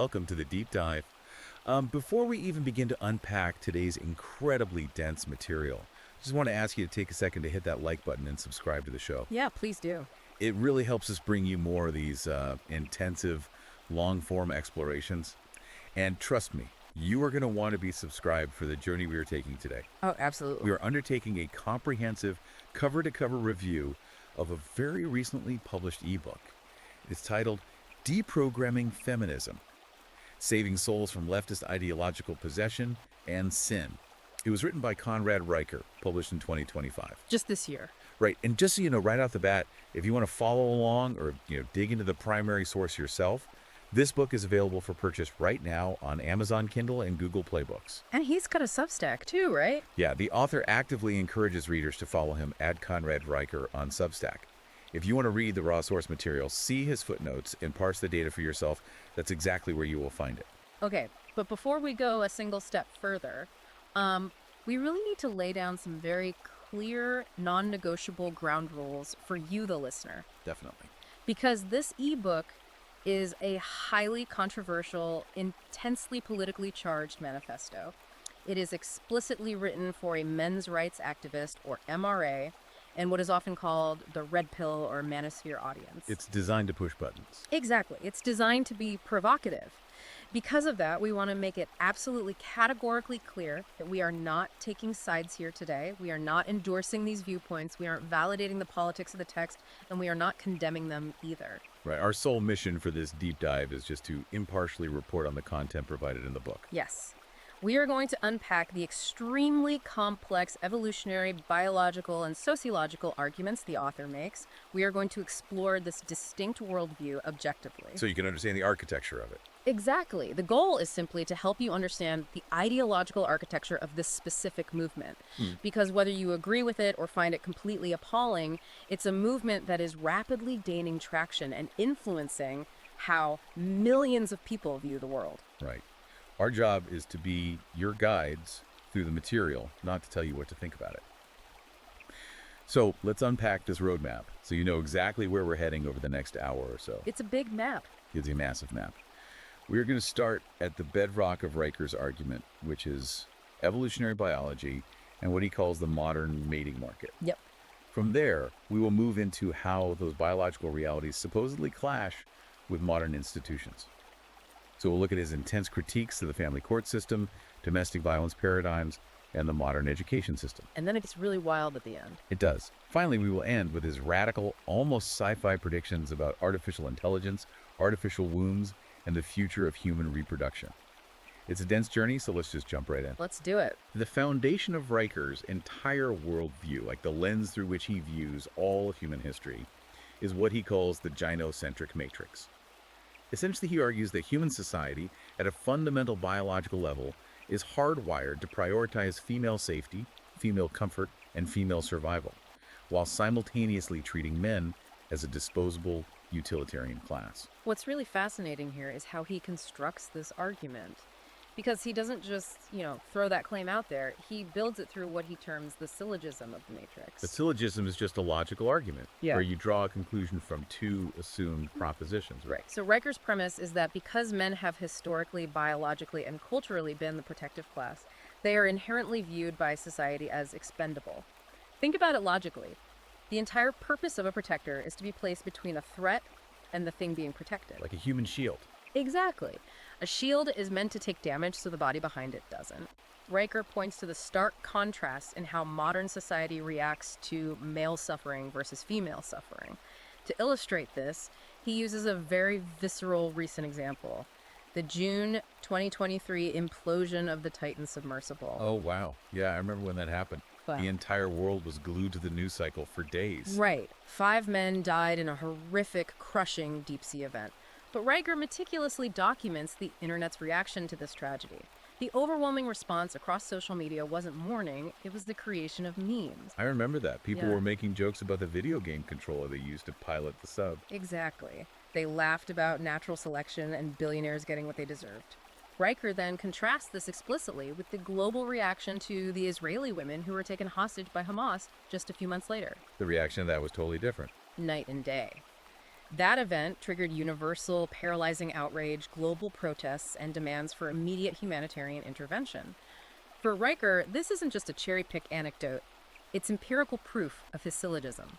welcome to the deep dive. Before we even begin to unpack today's incredibly dense material, just want to ask you to take a second to hit that like button and subscribe to the show. Yeah, please do. It really helps us bring you more of these intensive, long-form explorations. And trust me, you are going to want to be subscribed for the journey we are taking today. Oh, absolutely. We are undertaking a comprehensive, cover-to-cover review of a very recently published ebook. It's titled Deprogramming Feminism, Saving Souls from Leftist Ideological Possession and Sin. It was written by Conrad Riker, published in 2025. Just this year. Right, and just so you know, right off the bat, if you want to follow along or dig into the primary source yourself, this book is available for purchase right now on Amazon Kindle and Google Play Books. And he's got a Substack too, right? Yeah, the author actively encourages readers to follow him at Conrad Riker on Substack. If you want to read the raw source material, see his footnotes, and parse the data for yourself, that's exactly where you will find it. Okay, but before we go a single step further, we really need to lay down some very clear, non-negotiable ground rules for you, the listener. Definitely. Because this ebook is a highly controversial, intensely politically charged manifesto. It is explicitly written for a men's rights activist, or MRA, and what is often called the red pill or manosphere audience. It's designed to push buttons. Exactly. It's designed to be provocative. Because of that, we want to make it absolutely categorically clear that we are not taking sides here today. We are not endorsing these viewpoints. We aren't validating the politics of the text, and we are not condemning them either. Right. Our sole mission for this deep dive is just to impartially report on the content provided in the book. Yes. We are going to unpack the extremely complex evolutionary, biological, and sociological arguments the author makes. We are going to explore this distinct worldview objectively. So you can understand the architecture of it. Exactly. The goal is simply to help you understand the ideological architecture of this specific movement. Because whether you agree with it or find it completely appalling, it's a movement that is rapidly gaining traction and influencing how millions of people view the world. Right. Our job is to be your guides through the material, not to tell you what to think about it. So let's unpack this roadmap so you know exactly where we're heading over the next hour or so. It's a big map. It's a massive map. We're going to start at the bedrock of Riker's argument, which is evolutionary biology and what he calls the modern mating market. Yep. From there, we will move into how those biological realities supposedly clash with modern institutions. So we'll look at his intense critiques of the family court system, domestic violence paradigms, and the modern education system. And then it gets really wild at the end. It does. Finally, we will end with his radical, almost sci-fi predictions about artificial intelligence, artificial wombs, and the future of human reproduction. It's a dense journey, so let's just jump right in. Let's do it. The foundation of Riker's entire worldview, like the lens through which he views all of human history, is what he calls the gynocentric matrix. Essentially, he argues that human society, at a fundamental biological level, is hardwired to prioritize female safety, female comfort, and female survival, while simultaneously treating men as a disposable, utilitarian class. What's really fascinating here is how he constructs this argument. Because he doesn't just, throw that claim out there. He builds it through what he terms the syllogism of the matrix. The syllogism is just a logical argument, Yeah. where you draw a conclusion from two assumed propositions. Right. So Riker's premise is that because men have historically, biologically, and culturally been the protective class, they are inherently viewed by society as expendable. Think about it logically. The entire purpose of a protector is to be placed between a threat and the thing being protected. Like a human shield. Exactly. A shield is meant to take damage so the body behind it doesn't. Riker points to the stark contrast in how modern society reacts to male suffering versus female suffering. To illustrate this, he uses a very visceral recent example: the June 2023 implosion of the Titan submersible. Oh, wow. Yeah, I remember when that happened. Wow. The entire world was glued to the news cycle for days. Right. 5 men died in a horrific, crushing deep-sea event. But Riker meticulously documents the internet's reaction to this tragedy. The overwhelming response across social media wasn't mourning, it was the creation of memes. I remember that. People Yeah. were making jokes about the video game controller they used to pilot the sub. Exactly. They laughed about natural selection and billionaires getting what they deserved. Riker then contrasts this explicitly with the global reaction to the Israeli women who were taken hostage by Hamas just a few months later. The reaction to that was totally different. Night and day. That event triggered universal, paralyzing outrage, global protests, and demands for immediate humanitarian intervention. For Riker, this isn't just a cherry-pick anecdote. It's empirical proof of his syllogism.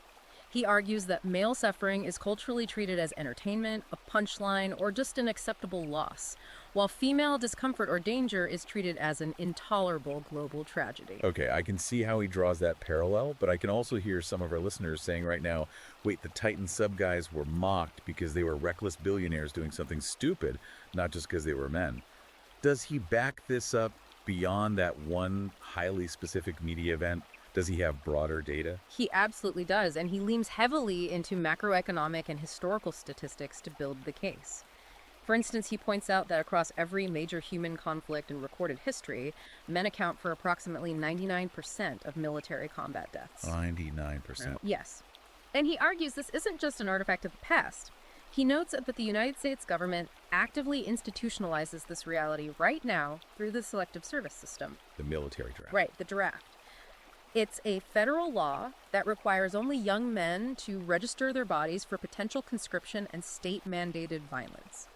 He argues that male suffering is culturally treated as entertainment, a punchline, or just an acceptable loss, while female discomfort or danger is treated as an intolerable global tragedy. Okay, I can see how he draws that parallel, but I can also hear some of our listeners saying right now, wait, the Titan sub guys were mocked because they were reckless billionaires doing something stupid, not just because they were men. Does he back this up beyond that one highly specific media event? Does he have broader data? He absolutely does, and he leans heavily into macroeconomic and historical statistics to build the case. For instance, he points out that across every major human conflict in recorded history, men account for approximately 99% of military combat deaths. 99%. Yes. And he argues this isn't just an artifact of the past. He notes that the United States government actively institutionalizes this reality right now through the selective service system. The military draft. Right, the draft. It's a federal law that requires only young men to register their bodies for potential conscription and state-mandated violence.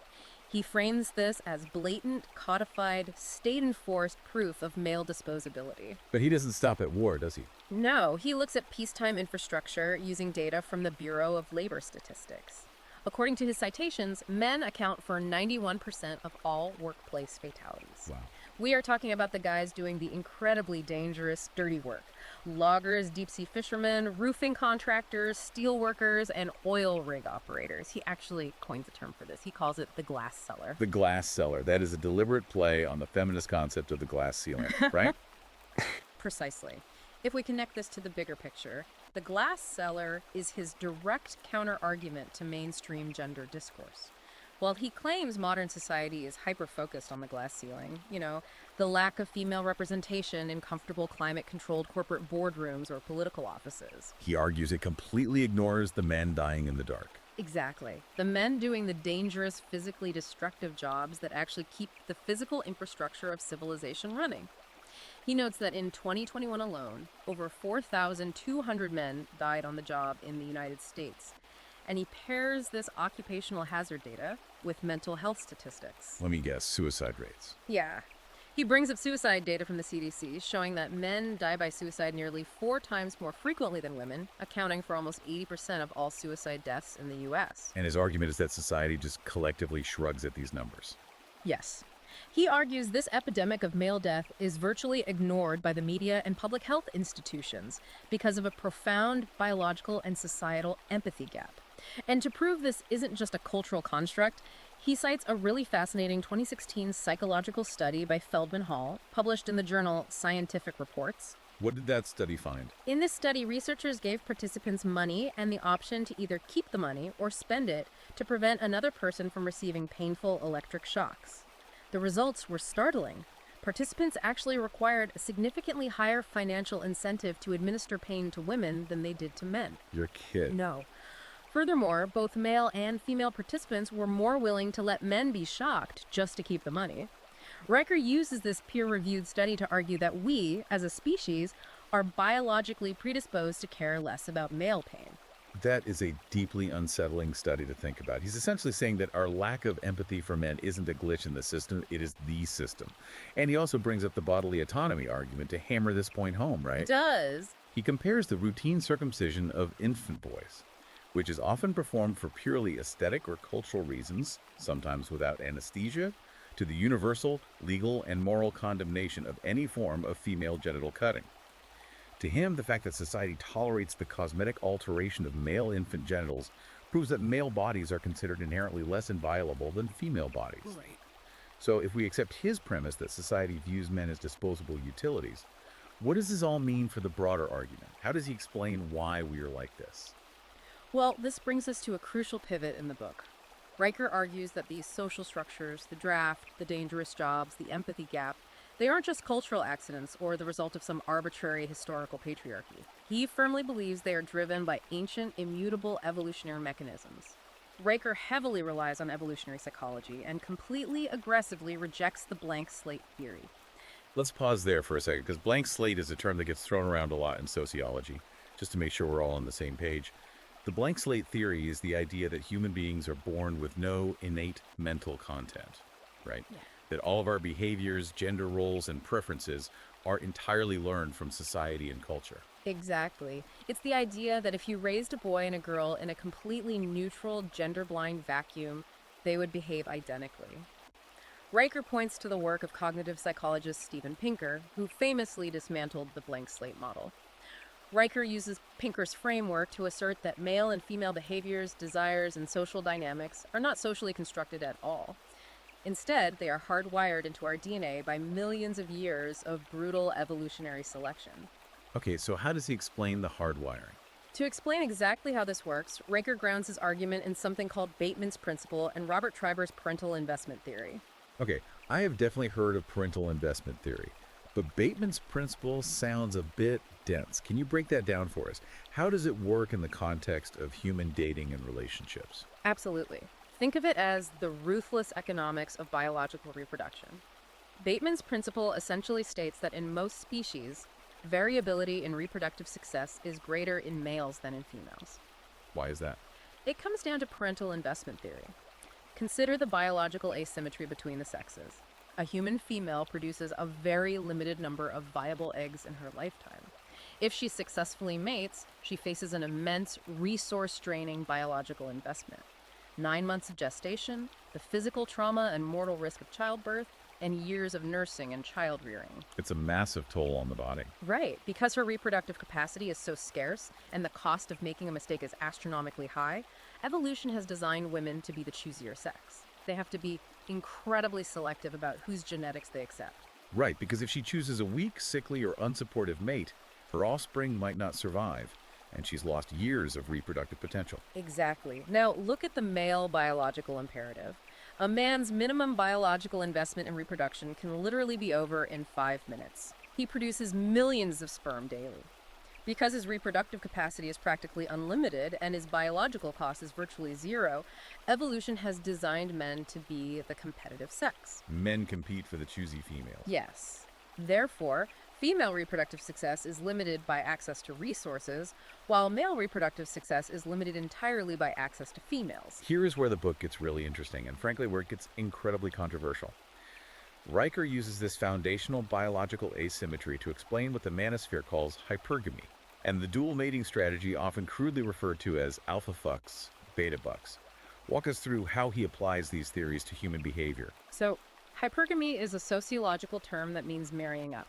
He frames this as blatant, codified, state-enforced proof of male disposability. But he doesn't stop at war, does he? No, he looks at peacetime infrastructure using data from the Bureau of Labor Statistics. According to his citations, men account for 91% of all workplace fatalities. Wow. We are talking about the guys doing the incredibly dangerous, dirty work. Loggers, deep-sea fishermen, roofing contractors, steel workers, and oil rig operators. He actually coins a term for this. He calls it the glass cellar. The glass cellar. That is a deliberate play on the feminist concept of the glass ceiling, right? Precisely. If we connect this to the bigger picture, the glass cellar is his direct counter-argument to mainstream gender discourse. While he claims modern society is hyper-focused on the glass ceiling, the lack of female representation in comfortable climate-controlled corporate boardrooms or political offices. He argues it completely ignores the men dying in the dark. Exactly. The men doing the dangerous, physically destructive jobs that actually keep the physical infrastructure of civilization running. He notes that in 2021 alone, over 4,200 men died on the job in the United States. And he pairs this occupational hazard data with mental health statistics. Let me guess, suicide rates. Yeah. He brings up suicide data from the CDC, showing that men die by suicide nearly 4 times more frequently than women, accounting for almost 80% of all suicide deaths in the U.S. And his argument is that society just collectively shrugs at these numbers. Yes. He argues this epidemic of male death is virtually ignored by the media and public health institutions because of a profound biological and societal empathy gap. And to prove this isn't just a cultural construct, he cites a really fascinating 2016 psychological study by Feldman Hall, published in the journal Scientific Reports. What did that study find? In this study, researchers gave participants money and the option to either keep the money or spend it to prevent another person from receiving painful electric shocks. The results were startling. Participants actually required a significantly higher financial incentive to administer pain to women than they did to men. You're a kid. No. Furthermore, both male and female participants were more willing to let men be shocked just to keep the money. Riker uses this peer-reviewed study to argue that we, as a species, are biologically predisposed to care less about male pain. That is a deeply unsettling study to think about. He's essentially saying that our lack of empathy for men isn't a glitch in the system, it is the system. And he also brings up the bodily autonomy argument to hammer this point home, right? Does. He compares the routine circumcision of infant boys, which is often performed for purely aesthetic or cultural reasons, sometimes without anesthesia, to the universal, legal, and moral condemnation of any form of female genital cutting. To him, the fact that society tolerates the cosmetic alteration of male infant genitals proves that male bodies are considered inherently less inviolable than female bodies. Right. So if we accept his premise that society views men as disposable utilities, what does this all mean for the broader argument? How does he explain why we are like this? Well, this brings us to a crucial pivot in the book. Riker argues that these social structures, the draft, the dangerous jobs, the empathy gap, they aren't just cultural accidents or the result of some arbitrary historical patriarchy. He firmly believes they are driven by ancient, immutable evolutionary mechanisms. Riker heavily relies on evolutionary psychology and completely aggressively rejects the blank slate theory. Let's pause there for a second, because blank slate is a term that gets thrown around a lot in sociology, just to make sure we're all on the same page. The blank slate theory is the idea that human beings are born with no innate mental content, right? Yeah. That all of our behaviors, gender roles, and preferences are entirely learned from society and culture. Exactly. It's the idea that if you raised a boy and a girl in a completely neutral, gender-blind vacuum, they would behave identically. Riker points to the work of cognitive psychologist Steven Pinker, who famously dismantled the blank slate model. Riker uses Pinker's framework to assert that male and female behaviors, desires, and social dynamics are not socially constructed at all. Instead, they are hardwired into our DNA by millions of years of brutal evolutionary selection. Okay, so how does he explain the hardwiring? To explain exactly how this works, Riker grounds his argument in something called Bateman's principle and Robert Triber's parental investment theory. Okay, I have definitely heard of parental investment theory, but Bateman's principle sounds a bit dense. Can you break that down for us? How does it work in the context of human dating and relationships? Absolutely. Think of it as the ruthless economics of biological reproduction. Bateman's principle essentially states that in most species, variability in reproductive success is greater in males than in females. Why is that? It comes down to parental investment theory. Consider the biological asymmetry between the sexes. A human female produces a very limited number of viable eggs in her lifetime. If she successfully mates, she faces an immense, resource-draining biological investment. 9 months of gestation, the physical trauma and mortal risk of childbirth, and years of nursing and child rearing. It's a massive toll on the body. Right, because her reproductive capacity is so scarce and the cost of making a mistake is astronomically high, evolution has designed women to be the choosier sex. They have to be incredibly selective about whose genetics they accept. Right, because if she chooses a weak, sickly, or unsupportive mate, her offspring might not survive, and she's lost years of reproductive potential. Exactly. Now, look at the male biological imperative. A man's minimum biological investment in reproduction can literally be over in 5 minutes. He produces millions of sperm daily. Because his reproductive capacity is practically unlimited and his biological cost is virtually zero, evolution has designed men to be the competitive sex. Men compete for the choosy females. Yes. Therefore, female reproductive success is limited by access to resources, while male reproductive success is limited entirely by access to females. Here is where the book gets really interesting, and frankly, where it gets incredibly controversial. Riker uses this foundational biological asymmetry to explain what the manosphere calls hypergamy, and the dual mating strategy often crudely referred to as alpha fucks, beta bucks. Walk us through how he applies these theories to human behavior. So, hypergamy is a sociological term that means marrying up.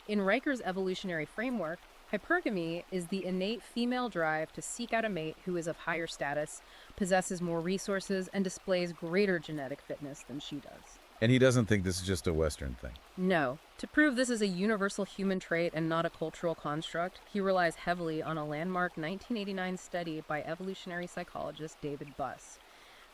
In Riker's evolutionary framework, hypergamy is the innate female drive to seek out a mate who is of higher status, possesses more resources, and displays greater genetic fitness than she does. And he doesn't think this is just a Western thing. No. To prove this is a universal human trait and not a cultural construct, he relies heavily on a landmark 1989 study by evolutionary psychologist David Buss.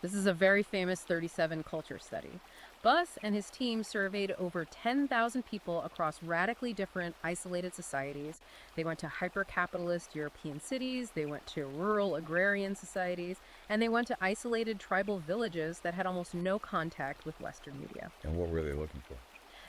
This is a very famous 37 culture study. Buss and his team surveyed over 10,000 people across radically different isolated societies. They went to hyper-capitalist European cities, they went to rural agrarian societies, and they went to isolated tribal villages that had almost no contact with Western media. And what were they looking for?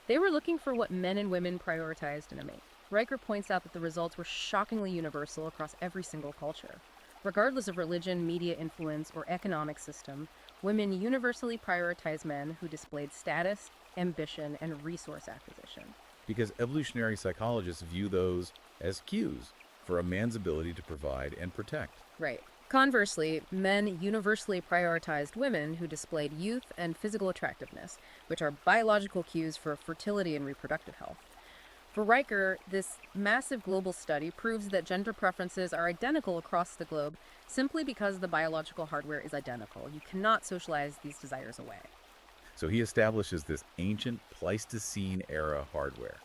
They were looking for what men and women prioritized in a mate. Riker points out that the results were shockingly universal across every single culture. Regardless of religion, media influence, or economic system, women universally prioritize men who displayed status, ambition, and resource acquisition. Because evolutionary psychologists view those as cues for a man's ability to provide and protect. Right. Conversely, men universally prioritized women who displayed youth and physical attractiveness, which are biological cues for fertility and reproductive health. For Riker, this massive global study proves that gender preferences are identical across the globe simply because the biological hardware is identical. You cannot socialize these desires away. So he establishes this ancient Pleistocene era hardware.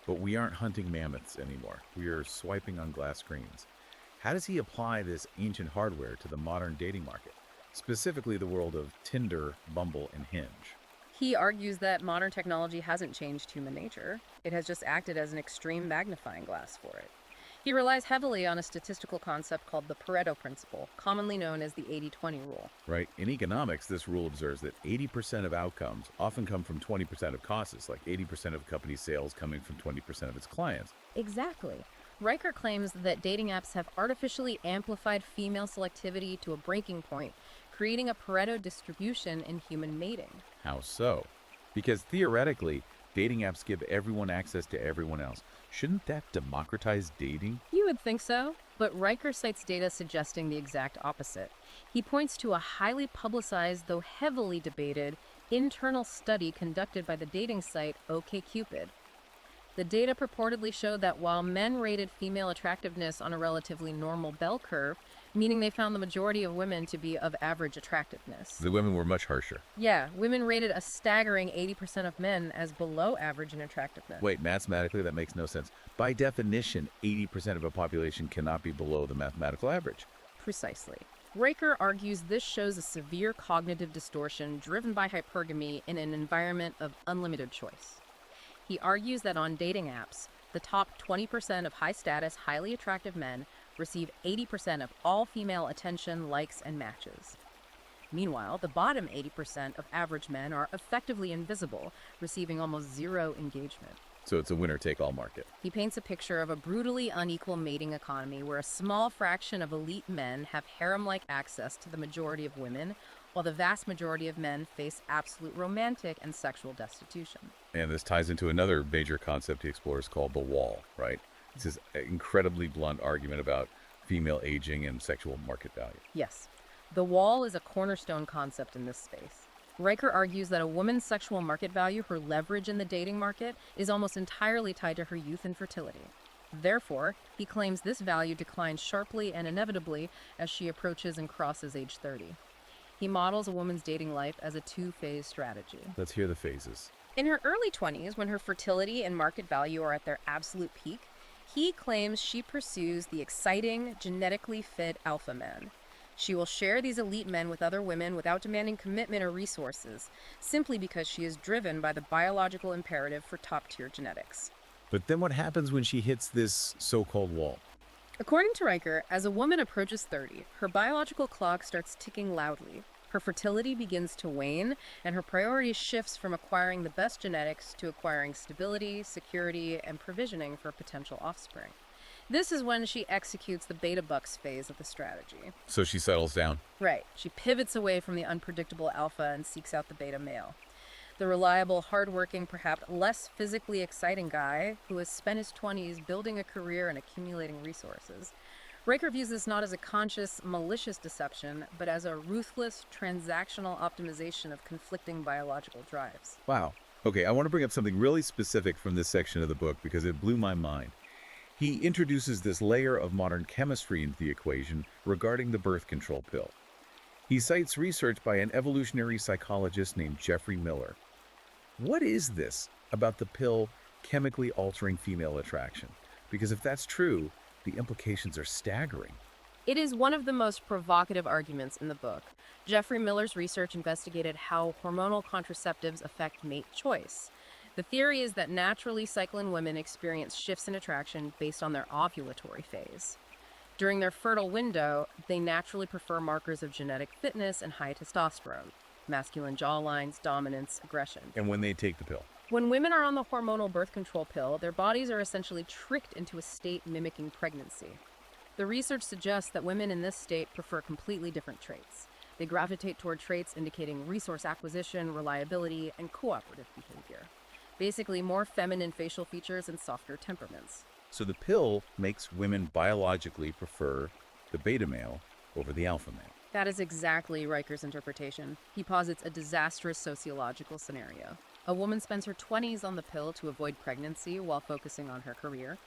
But we aren't hunting mammoths anymore. We are swiping on glass screens. How does he apply this ancient hardware to the modern dating market, specifically the world of Tinder, Bumble, and Hinge? He argues that modern technology hasn't changed human nature. It has just acted as an extreme magnifying glass for it. He relies heavily on a statistical concept called the Pareto principle, commonly known as the 80-20 rule. Right. In economics, this rule observes that 80% of outcomes often come from 20% of costs, like 80% of a company's sales coming from 20% of its clients. Exactly. Riker claims that dating apps have artificially amplified female selectivity to a breaking point, creating a Pareto distribution in human mating. How so? Because theoretically, dating apps give everyone access to everyone else. Shouldn't that democratize dating? You would think so, but Riker cites data suggesting the exact opposite. He points to a highly publicized, though heavily debated, internal study conducted by the dating site OkCupid. The data purportedly showed that while men rated female attractiveness on a relatively normal bell curve, meaning they found the majority of women to be of average attractiveness. The women were much harsher. Yeah, women rated a staggering 80% of men as below average in attractiveness. Wait, mathematically, that makes no sense. By definition, 80% of a population cannot be below the mathematical average. Precisely. Riker argues this shows a severe cognitive distortion driven by hypergamy in an environment of unlimited choice. He argues that on dating apps, the top 20% of high-status, highly attractive men receive 80% of all female attention, likes, and matches. Meanwhile, the bottom 80% of average men are effectively invisible, receiving almost zero engagement. So it's a winner-take-all market. He paints a picture of a brutally unequal mating economy where a small fraction of elite men have harem-like access to the majority of women, while the vast majority of men face absolute romantic and sexual destitution. And this ties into another major concept he explores called the wall, right? It's this incredibly blunt argument about female aging and sexual market value. Yes, the wall is a cornerstone concept in this space. Riker argues that a woman's sexual market value, her leverage in the dating market, is almost entirely tied to her youth and fertility. Therefore, he claims this value declines sharply and inevitably as she approaches and crosses age 30. He models a woman's dating life as a two-phase strategy. Let's hear the phases. In her early 20s, when her fertility and market value are at their absolute peak, he claims she pursues the exciting, genetically fit alpha man. She will share these elite men with other women without demanding commitment or resources, simply because she is driven by the biological imperative for top-tier genetics. But then what happens when she hits this so-called wall? According to Riker, as a woman approaches 30, her biological clock starts ticking loudly. Her fertility begins to wane, and her priority shifts from acquiring the best genetics to acquiring stability, security, and provisioning for potential offspring. This is when she executes the beta bucks phase of the strategy. So she settles down. Right. She pivots away from the unpredictable alpha and seeks out the beta male. The reliable, hardworking, perhaps less physically exciting guy who has spent his 20s building a career and accumulating resources. Riker views this not as a conscious, malicious deception, but as a ruthless, transactional optimization of conflicting biological drives. Wow. Okay, I want to bring up something really specific from this section of the book because it blew my mind. He introduces this layer of modern chemistry into the equation regarding the birth control pill. He cites research by an evolutionary psychologist named Jeffrey Miller. What is this about the pill chemically altering female attraction? Because if that's true, the implications are staggering. It is one of the most provocative arguments in the book. Jeffrey Miller's research investigated how hormonal contraceptives affect mate choice. The theory is that naturally cycling women experience shifts in attraction based on their ovulatory phase. During their fertile window, they naturally prefer markers of genetic fitness and high testosterone, masculine jawlines, dominance, aggression. And when they take the pill? When women are on the hormonal birth control pill, their bodies are essentially tricked into a state mimicking pregnancy. The research suggests that women in this state prefer completely different traits. They gravitate toward traits indicating resource acquisition, reliability, and cooperative behavior. Basically, more feminine facial features and softer temperaments. So the pill makes women biologically prefer the beta male over the alpha male. That is exactly Riker's interpretation. He posits a disastrous sociological scenario. A woman spends her 20s on the pill to avoid pregnancy while focusing on her career.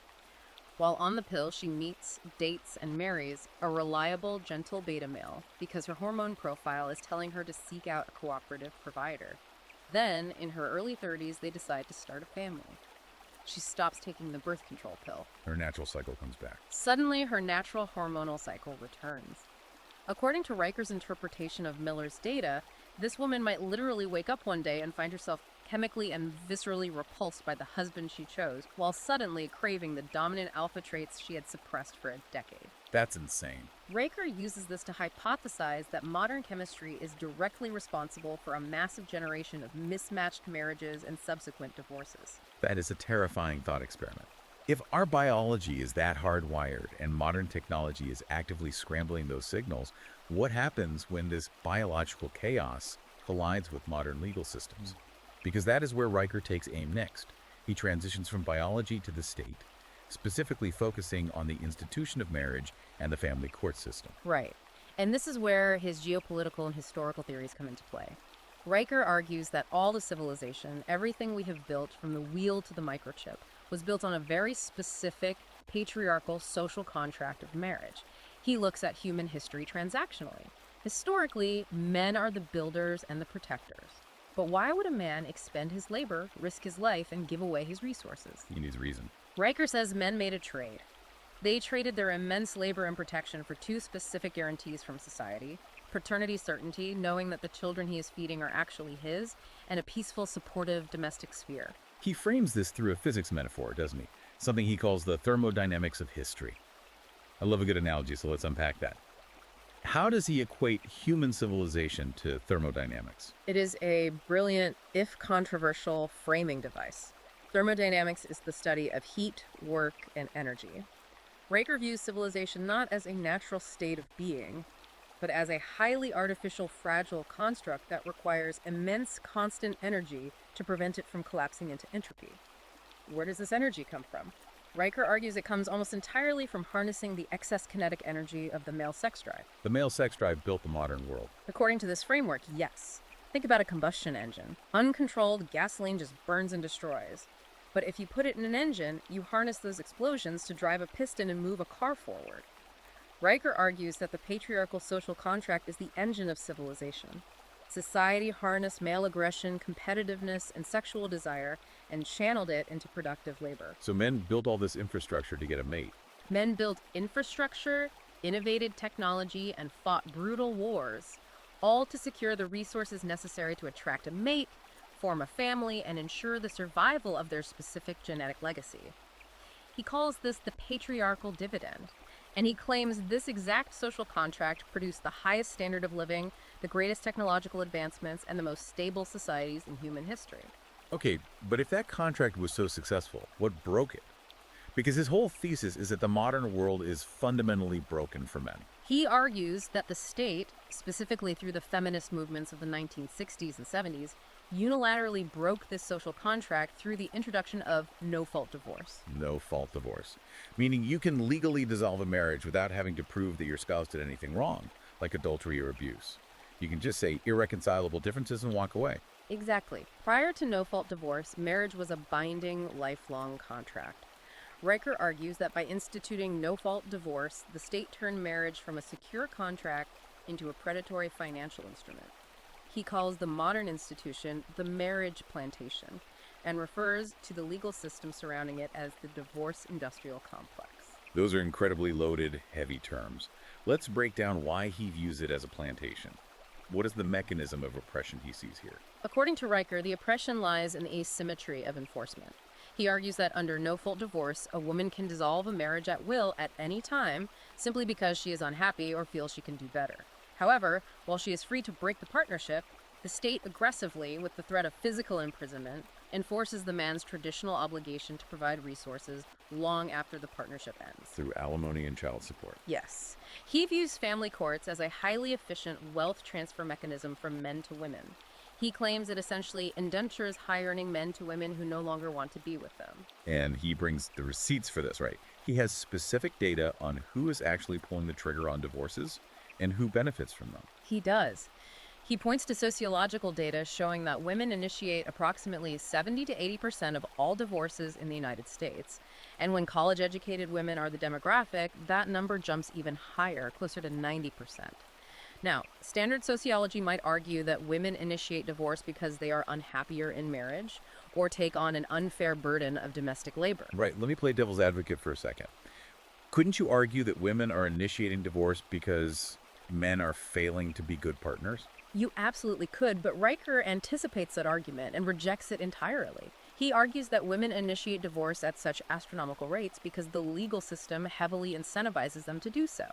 While on the pill, she meets, dates, and marries a reliable, gentle beta male because her hormone profile is telling her to seek out a cooperative provider. Then, in her early 30s, they decide to start a family. She stops taking the birth control pill. Her natural cycle comes back. Suddenly, her natural hormonal cycle returns. According to Riker's interpretation of Miller's data, this woman might literally wake up one day and find herself chemically and viscerally repulsed by the husband she chose, while suddenly craving the dominant alpha traits she had suppressed for a decade. That's insane. Riker uses this to hypothesize that modern chemistry is directly responsible for a massive generation of mismatched marriages and subsequent divorces. That is a terrifying thought experiment. If our biology is that hardwired and modern technology is actively scrambling those signals, what happens when this biological chaos collides with modern legal systems? Because that is where Riker takes aim next. He transitions from biology to the state, specifically focusing on the institution of marriage and the family court system. Right. And this is where his geopolitical and historical theories come into play. Riker argues that all the civilization, everything we have built from the wheel to the microchip, was built on a very specific patriarchal social contract of marriage. He looks at human history transactionally. Historically, men are the builders and the protectors. But why would a man expend his labor, risk his life, and give away his resources? He needs reason. Riker says men made a trade. They traded their immense labor and protection for two specific guarantees from society: paternity certainty, knowing that the children he is feeding are actually his, and a peaceful, supportive domestic sphere. He frames this through a physics metaphor, doesn't he? Something he calls the thermodynamics of history. I love a good analogy, so let's unpack that. How does he equate human civilization to thermodynamics? It is a brilliant, if controversial, framing device. Thermodynamics is the study of heat, work, and energy. Riker views civilization not as a natural state of being, but as a highly artificial, fragile construct that requires immense constant energy to prevent it from collapsing into entropy. Where does this energy come from? Riker argues it comes almost entirely from harnessing the excess kinetic energy of the male sex drive. The male sex drive built the modern world. According to this framework, yes. Think about a combustion engine. Uncontrolled, gasoline just burns and destroys. But if you put it in an engine, you harness those explosions to drive a piston and move a car forward. Riker argues that the patriarchal social contract is the engine of civilization. Society harnessed male aggression, competitiveness, and sexual desire and channeled it into productive labor. So men built all this infrastructure to get a mate. Men built infrastructure, innovated technology, and fought brutal wars, all to secure the resources necessary to attract a mate, form a family, and ensure the survival of their specific genetic legacy. He calls this the patriarchal dividend, and he claims this exact social contract produced the highest standard of living, the greatest technological advancements, and the most stable societies in human history. Okay, but if that contract was so successful, what broke it? Because his whole thesis is that the modern world is fundamentally broken for men. He argues that the state, specifically through the feminist movements of the 1960s and 70s, unilaterally broke this social contract through the introduction of no-fault divorce. No-fault divorce. Meaning you can legally dissolve a marriage without having to prove that your spouse did anything wrong, like adultery or abuse. You can just say irreconcilable differences and walk away. Exactly. Prior to no-fault divorce, marriage was a binding, lifelong contract. Riker argues that by instituting no-fault divorce, the state turned marriage from a secure contract into a predatory financial instrument. He calls the modern institution the marriage plantation and refers to the legal system surrounding it as the divorce industrial complex. Those are incredibly loaded, heavy terms. Let's break down why he views it as a plantation. What is the mechanism of oppression he sees here? According to Riker, the oppression lies in the asymmetry of enforcement. He argues that under no-fault divorce, a woman can dissolve a marriage at will at any time simply because she is unhappy or feels she can do better. However, while she is free to break the partnership, the state aggressively, with the threat of physical imprisonment, enforces the man's traditional obligation to provide resources long after the partnership ends. Through alimony and child support. Yes. He views family courts as a highly efficient wealth transfer mechanism from men to women. He claims it essentially indentures high-earning men to women who no longer want to be with them. And he brings the receipts for this, right? He has specific data on who is actually pulling the trigger on divorces and who benefits from them. He does. He points to sociological data showing that women initiate approximately 70 to 80% of all divorces in the United States. And when college-educated women are the demographic, that number jumps even higher, closer to 90%. Now, standard sociology might argue that women initiate divorce because they are unhappier in marriage or take on an unfair burden of domestic labor. Right, let me play devil's advocate for a second. Couldn't you argue that women are initiating divorce because men are failing to be good partners? You absolutely could, but Riker anticipates that argument and rejects it entirely. He argues that women initiate divorce at such astronomical rates because the legal system heavily incentivizes them to do so.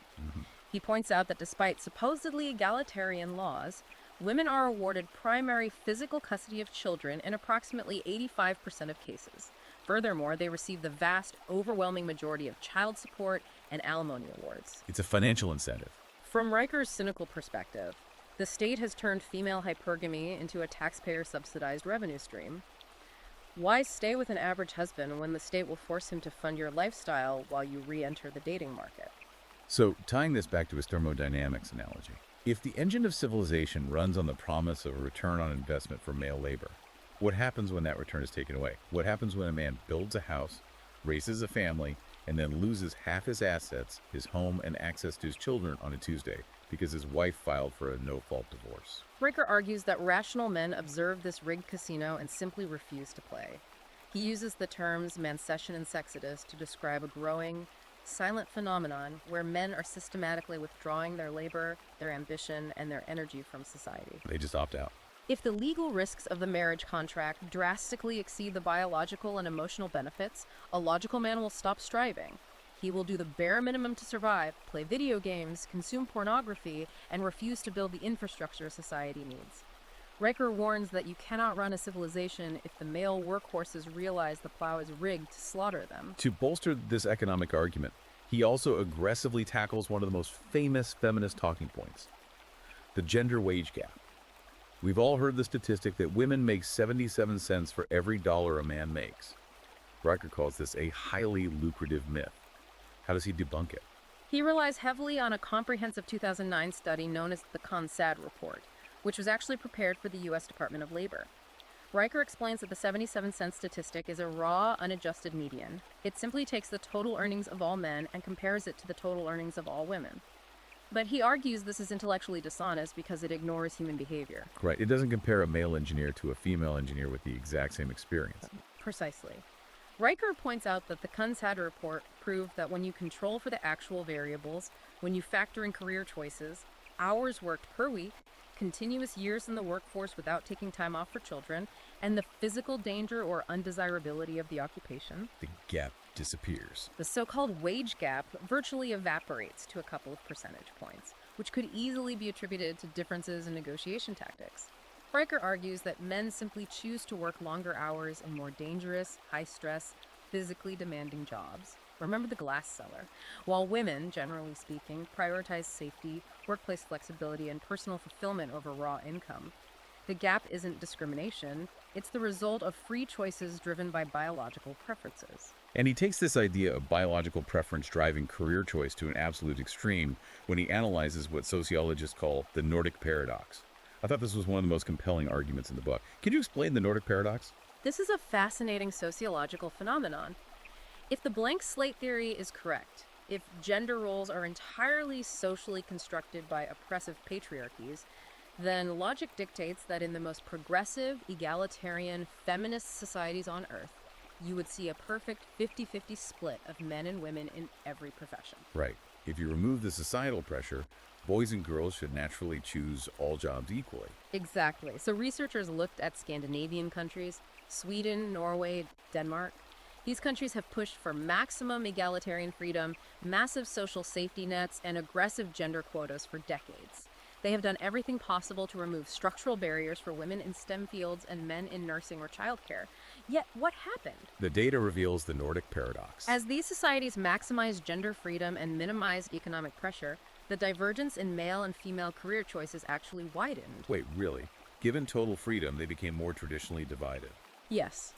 He points out that despite supposedly egalitarian laws, women are awarded primary physical custody of children in approximately 85% of cases, Furthermore, they receive the vast, overwhelming majority of child support and alimony awards. It's a financial incentive. From Riker's cynical perspective, the state has turned female hypergamy into a taxpayer-subsidized revenue stream. Why stay with an average husband when the state will force him to fund your lifestyle while you re-enter the dating market? So, tying this back to his thermodynamics analogy, if the engine of civilization runs on the promise of a return on investment for male labor, what happens when that return is taken away? What happens when a man builds a house, raises a family, and then loses half his assets, his home, and access to his children on a Tuesday because his wife filed for a no-fault divorce? Riker argues that rational men observe this rigged casino and simply refuse to play. He uses the terms mancession and sexodus to describe a growing, silent phenomenon where men are systematically withdrawing their labor, their ambition, and their energy from society. They just opt out. If the legal risks of the marriage contract drastically exceed the biological and emotional benefits, a logical man will stop striving. He will do the bare minimum to survive, play video games, consume pornography, and refuse to build the infrastructure society needs. Riker warns that you cannot run a civilization if the male workhorses realize the plow is rigged to slaughter them. To bolster this economic argument, he also aggressively tackles one of the most famous feminist talking points, the gender wage gap. We've all heard the statistic that women make 77 cents for every dollar a man makes. Riker calls this a highly lucrative myth. How does he debunk it? He relies heavily on a comprehensive 2009 study known as the CONSAD report, which was actually prepared for the U.S. Department of Labor. Riker explains that the 77-cent statistic is a raw, unadjusted median. It simply takes the total earnings of all men and compares it to the total earnings of all women. But he argues this is intellectually dishonest because it ignores human behavior. Right. It doesn't compare a male engineer to a female engineer with the exact same experience. Precisely. Riker points out that the CONSAD report proved that when you control for the actual variables, when you factor in career choices, hours worked per week, continuous years in the workforce without taking time off for children, and the physical danger or undesirability of the occupation, The gap disappears. the so-called wage gap virtually evaporates to a couple of percentage points, which could easily be attributed to differences in negotiation tactics. Riker argues that men simply choose to work longer hours in more dangerous, high-stress, physically demanding jobs. Remember the glass seller. While women, generally speaking, prioritize safety, workplace flexibility, and personal fulfillment over raw income. The gap isn't discrimination, it's the result of free choices driven by biological preferences. And he takes this idea of biological preference driving career choice to an absolute extreme when he analyzes what sociologists call the Nordic paradox. I thought this was one of the most compelling arguments in the book. Can you explain the Nordic paradox? This is a fascinating sociological phenomenon. If the blank slate theory is correct, if gender roles are entirely socially constructed by oppressive patriarchies, then logic dictates that in the most progressive, egalitarian, feminist societies on Earth, you would see a perfect 50-50 split of men and women in every profession. Right. If you remove the societal pressure, boys and girls should naturally choose all jobs equally. Exactly. So researchers looked at Scandinavian countries, Sweden, Norway, Denmark. These countries have pushed for maximum egalitarian freedom, massive social safety nets, and aggressive gender quotas for decades. They have done everything possible to remove structural barriers for women in STEM fields and men in nursing or childcare. Yet, what happened? The data reveals the Nordic paradox. As these societies maximized gender freedom and minimized economic pressure, the divergence in male and female career choices actually widened. Wait, really? Given total freedom, they became more traditionally divided. Yes.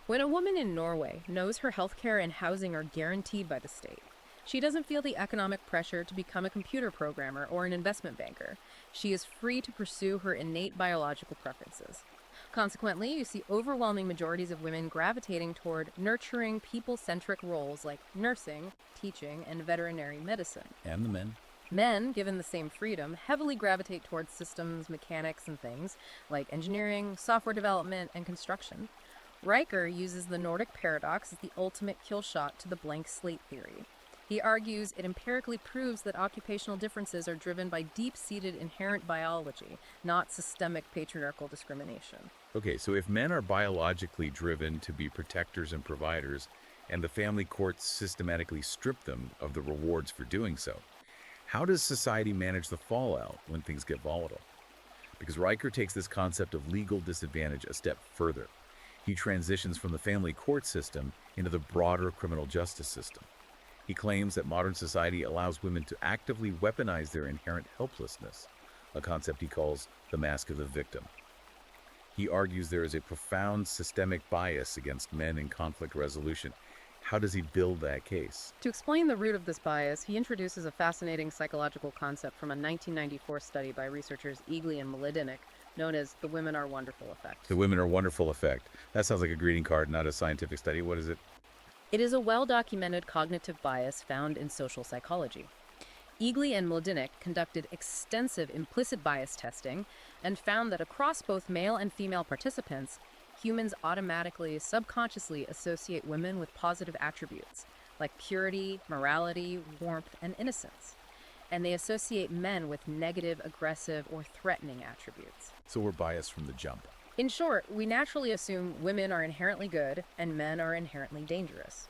When a woman in Norway knows her healthcare and housing are guaranteed by the state, she doesn't feel the economic pressure to become a computer programmer or an investment banker. She is free to pursue her innate biological preferences. Consequently, you see overwhelming majorities of women gravitating toward nurturing, people-centric roles like nursing, teaching, and veterinary medicine. And the men? Men, given the same freedom, heavily gravitate towards systems, mechanics, and things like engineering, software development, and construction. Riker uses the Nordic paradox as the ultimate kill shot to the blank slate theory. He argues it empirically proves that occupational differences are driven by deep-seated inherent biology, not systemic patriarchal discrimination. Okay, so if men are biologically driven to be protectors and providers, and the family courts systematically strip them of the rewards for doing so, how does society manage the fallout when things get volatile? Because Riker takes this concept of legal disadvantage a step further. He transitions from the family court system into the broader criminal justice system. He claims that modern society allows women to actively weaponize their inherent helplessness, a concept he calls the mask of the victim. He argues there is a profound systemic bias against men in conflict resolution. How does he build that case? To explain the root of this bias, he introduces a fascinating psychological concept from a 1994 study by researchers Eagley and Mladinik, known as the women are wonderful effect. The women are wonderful effect. That sounds like a greeting card, not a scientific study. What is it? It is a well-documented cognitive bias found in social psychology. Eagley and Mladinik conducted extensive implicit bias testing and found that across both male and female participants, humans automatically, subconsciously associate women with positive attributes like purity, morality, warmth, and innocence. And they associate men with negative, aggressive, or threatening attributes. So we're biased from the jump. In short, we naturally assume women are inherently good and men are inherently dangerous.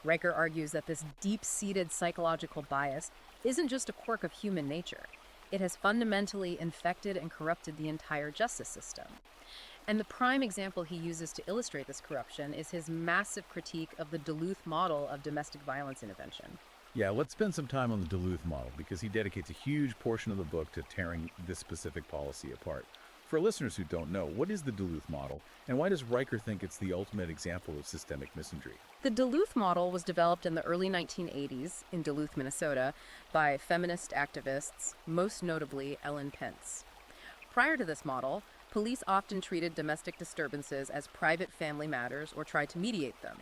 Riker argues that this deep-seated psychological bias isn't just a quirk of human nature. It has fundamentally infected and corrupted the entire justice system. And the prime example he uses to illustrate this corruption is his massive critique of the Duluth model of domestic violence intervention. Yeah, let's spend some time on the Duluth model because he dedicates a huge portion of the book to tearing this specific policy apart. For listeners who don't know, what is the Duluth model, and why does Riker think it's the ultimate example of systemic misandry? The Duluth model was developed in the early 1980s in Duluth, Minnesota, by feminist activists, most notably Ellen Pence. Prior to this model, police often treated domestic disturbances as private family matters or tried to mediate them.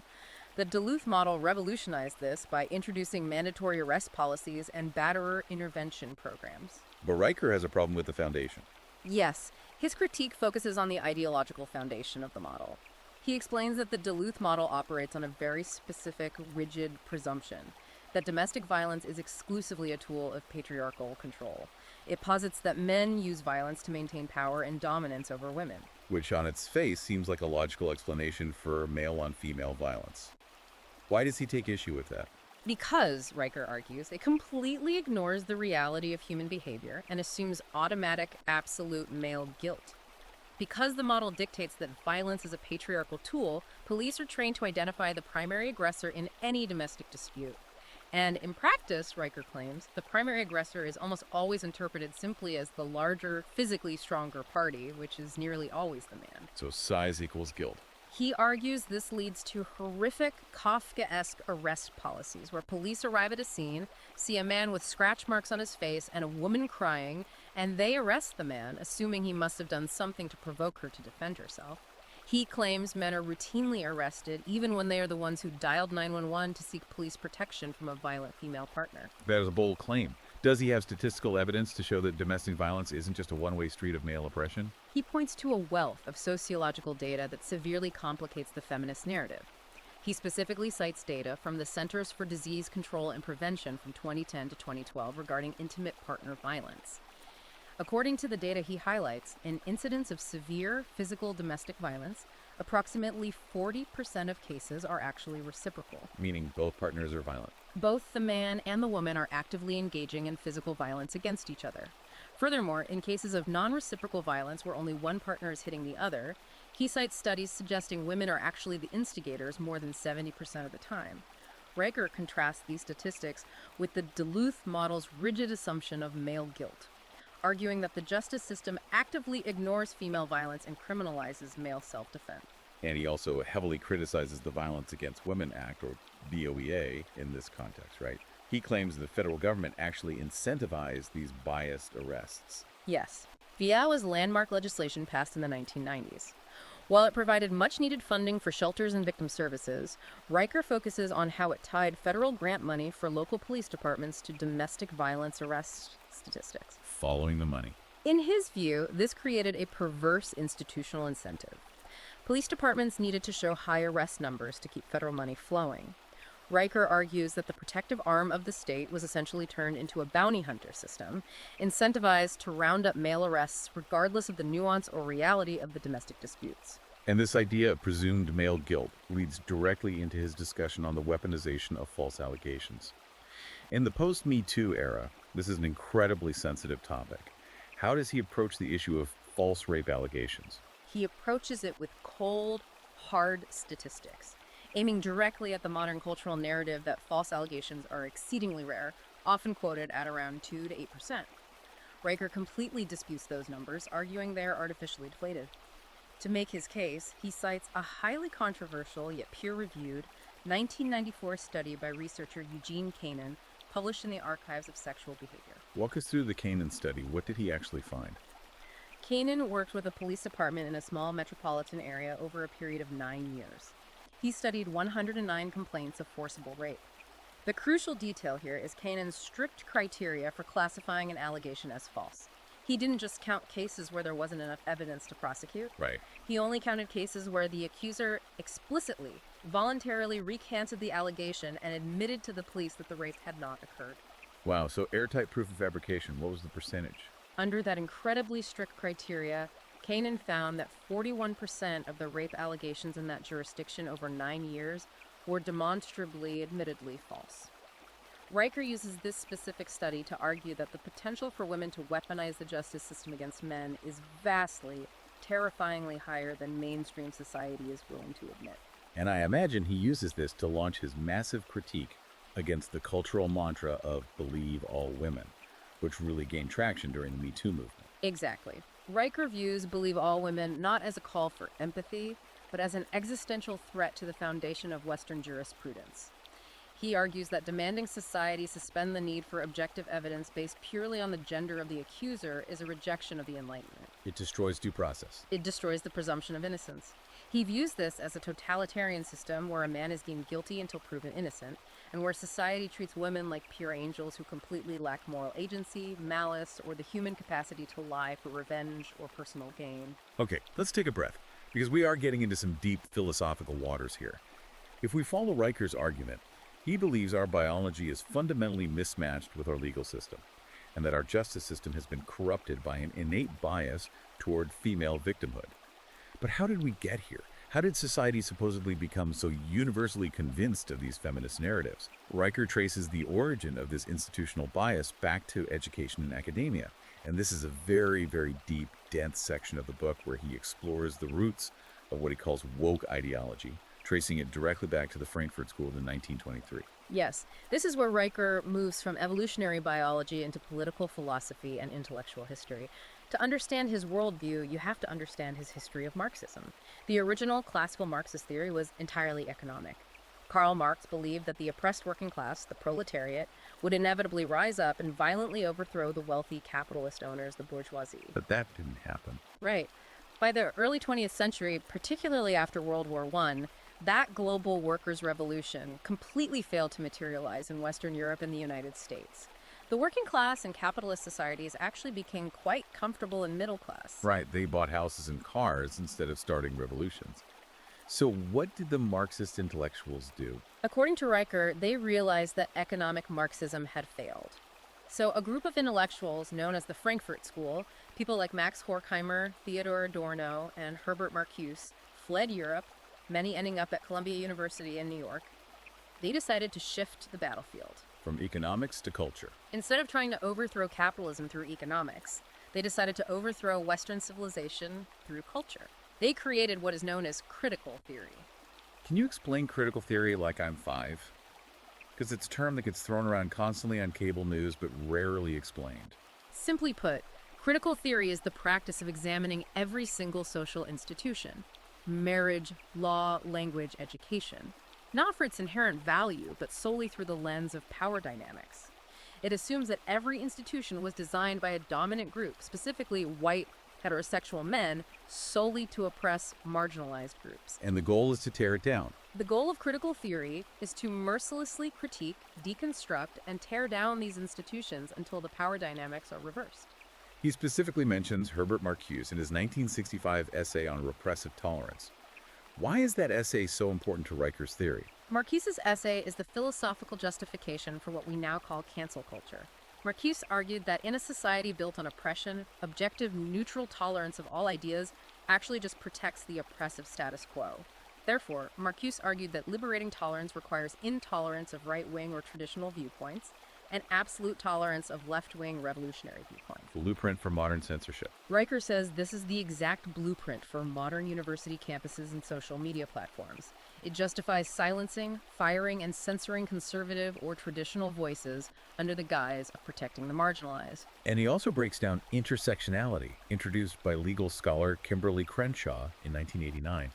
The Duluth model revolutionized this by introducing mandatory arrest policies and batterer intervention programs. But Riker has a problem with the foundation. Yes, his critique focuses on the ideological foundation of the model. He explains that the Duluth model operates on a very specific, rigid presumption that domestic violence is exclusively a tool of patriarchal control. It posits that men use violence to maintain power and dominance over women. Which on its face seems like a logical explanation for male-on-female violence. Why does he take issue with that? Because, Riker argues, it completely ignores the reality of human behavior and assumes automatic, absolute male guilt. Because the model dictates that violence is a patriarchal tool, police are trained to identify the primary aggressor in any domestic dispute. And in practice, Riker claims, the primary aggressor is almost always interpreted simply as the larger, physically stronger party, which is nearly always the man. So size equals guilt. He argues this leads to horrific Kafkaesque arrest policies where police arrive at a scene, see a man with scratch marks on his face and a woman crying, and they arrest the man, assuming he must have done something to provoke her to defend herself. He claims men are routinely arrested even when they are the ones who dialed 911 to seek police protection from a violent female partner. That is a bold claim. Does he have statistical evidence to show that domestic violence isn't just a one-way street of male oppression? He points to a wealth of sociological data that severely complicates the feminist narrative. He specifically cites data from the Centers for Disease Control and Prevention from 2010 to 2012 regarding intimate partner violence. According to the data he highlights, in incidents of severe physical domestic violence, approximately 40% of cases are actually reciprocal. Meaning both partners are violent. Both the man and the woman are actively engaging in physical violence against each other. Furthermore, in cases of non-reciprocal violence where only one partner is hitting the other, he cites studies suggesting women are actually the instigators more than 70% of the time. Riker contrasts these statistics with the Duluth model's rigid assumption of male guilt, arguing that the justice system actively ignores female violence and criminalizes male self-defense. And he also heavily criticizes the Violence Against Women Act, or VOEA, in this context, right? He claims the federal government actually incentivized these biased arrests. Yes. VOEA was landmark legislation passed in the 1990s. While it provided much-needed funding for shelters and victim services, Riker focuses on how it tied federal grant money for local police departments to domestic violence arrest statistics. Following the money. In his view, this created a perverse institutional incentive. Police departments needed to show high arrest numbers to keep federal money flowing. Riker argues that the protective arm of the state was essentially turned into a bounty hunter system, incentivized to round up male arrests regardless of the nuance or reality of the domestic disputes. And this idea of presumed male guilt leads directly into his discussion on the weaponization of false allegations. In the post-Me Too era, this is an incredibly sensitive topic. How does he approach the issue of false rape allegations? He approaches it with cold, hard statistics, aiming directly at the modern cultural narrative that false allegations are exceedingly rare, often quoted at around 2 to 8%. Riker completely disputes those numbers, arguing they are artificially deflated. To make his case, he cites a highly controversial yet peer-reviewed 1994 study by researcher Eugene Kanan, published in the Archives of Sexual Behavior. Walk us through the Kanan study. What did he actually find? Kanan worked with a police department in a small metropolitan area over a period of 9 years. He studied 109 complaints of forcible rape. The crucial detail here is Kanan's strict criteria for classifying an allegation as false. He didn't just count cases where there wasn't enough evidence to prosecute. Right. He only counted cases where the accuser explicitly, voluntarily recanted the allegation and admitted to the police that the rape had not occurred. Wow, so airtight proof of fabrication. What was the percentage? Under that incredibly strict criteria, Kanan found that 41% of the rape allegations in that jurisdiction over 9 years were demonstrably, admittedly false. Riker uses this specific study to argue that the potential for women to weaponize the justice system against men is vastly, terrifyingly higher than mainstream society is willing to admit. And I imagine he uses this to launch his massive critique against the cultural mantra of believe all women, which really gained traction during the Me Too movement. Exactly. Riker views believe all women not as a call for empathy, but as an existential threat to the foundation of Western jurisprudence. He argues that demanding society suspend the need for objective evidence based purely on the gender of the accuser is a rejection of the Enlightenment. It destroys due process. It destroys the presumption of innocence. He views this as a totalitarian system where a man is deemed guilty until proven innocent, and where society treats women like pure angels who completely lack moral agency, malice, or the human capacity to lie for revenge or personal gain. Okay, let's take a breath, because we are getting into some deep philosophical waters here. If we follow Riker's argument, he believes our biology is fundamentally mismatched with our legal system, and that our justice system has been corrupted by an innate bias toward female victimhood. But how did we get here? How did society supposedly become so universally convinced of these feminist narratives? Riker traces the origin of this institutional bias back to education and academia, and this is a very, very deep, dense section of the book where he explores the roots of what he calls woke ideology, tracing it directly back to the Frankfurt School in 1923. Yes, this is where Riker moves from evolutionary biology into political philosophy and intellectual history. To understand his worldview, you have to understand his history of Marxism. The original classical Marxist theory was entirely economic. Karl Marx believed that the oppressed working class, the proletariat, would inevitably rise up and violently overthrow the wealthy capitalist owners, the bourgeoisie. But that didn't happen. Right. By the early 20th century, particularly after World War I, that global workers' revolution completely failed to materialize in Western Europe and the United States. The working class and capitalist societies actually became quite comfortable and middle class. Right, they bought houses and cars instead of starting revolutions. So what did the Marxist intellectuals do? According to Riker, they realized that economic Marxism had failed. So a group of intellectuals known as the Frankfurt School, people like Max Horkheimer, Theodor Adorno, and Herbert Marcuse, fled Europe, many ending up at Columbia University in New York. They decided to shift the battlefield. From economics to culture. Instead of trying to overthrow capitalism through economics, they decided to overthrow Western civilization through culture. They created what is known as critical theory. Can you explain critical theory like I'm 5? Because it's a term that gets thrown around constantly on cable news but rarely explained. Simply put, critical theory is the practice of examining every single social institution, marriage, law, language, education, not for its inherent value, but solely through the lens of power dynamics. It assumes that every institution was designed by a dominant group, specifically white, heterosexual men, solely to oppress marginalized groups. And the goal is to tear it down. The goal of critical theory is to mercilessly critique, deconstruct, and tear down these institutions until the power dynamics are reversed. He specifically mentions Herbert Marcuse in his 1965 essay on repressive tolerance. Why is that essay so important to Riker's theory? Marcuse's essay is the philosophical justification for what we now call cancel culture. Marcuse argued that in a society built on oppression, objective, neutral tolerance of all ideas actually just protects the oppressive status quo. Therefore, Marcuse argued that liberating tolerance requires intolerance of right-wing or traditional viewpoints, and absolute tolerance of left-wing revolutionary viewpoints. Blueprint for modern censorship. Riker says this is the exact blueprint for modern university campuses and social media platforms. It justifies silencing, firing, and censoring conservative or traditional voices under the guise of protecting the marginalized. And he also breaks down intersectionality, introduced by legal scholar Kimberly Crenshaw in 1989.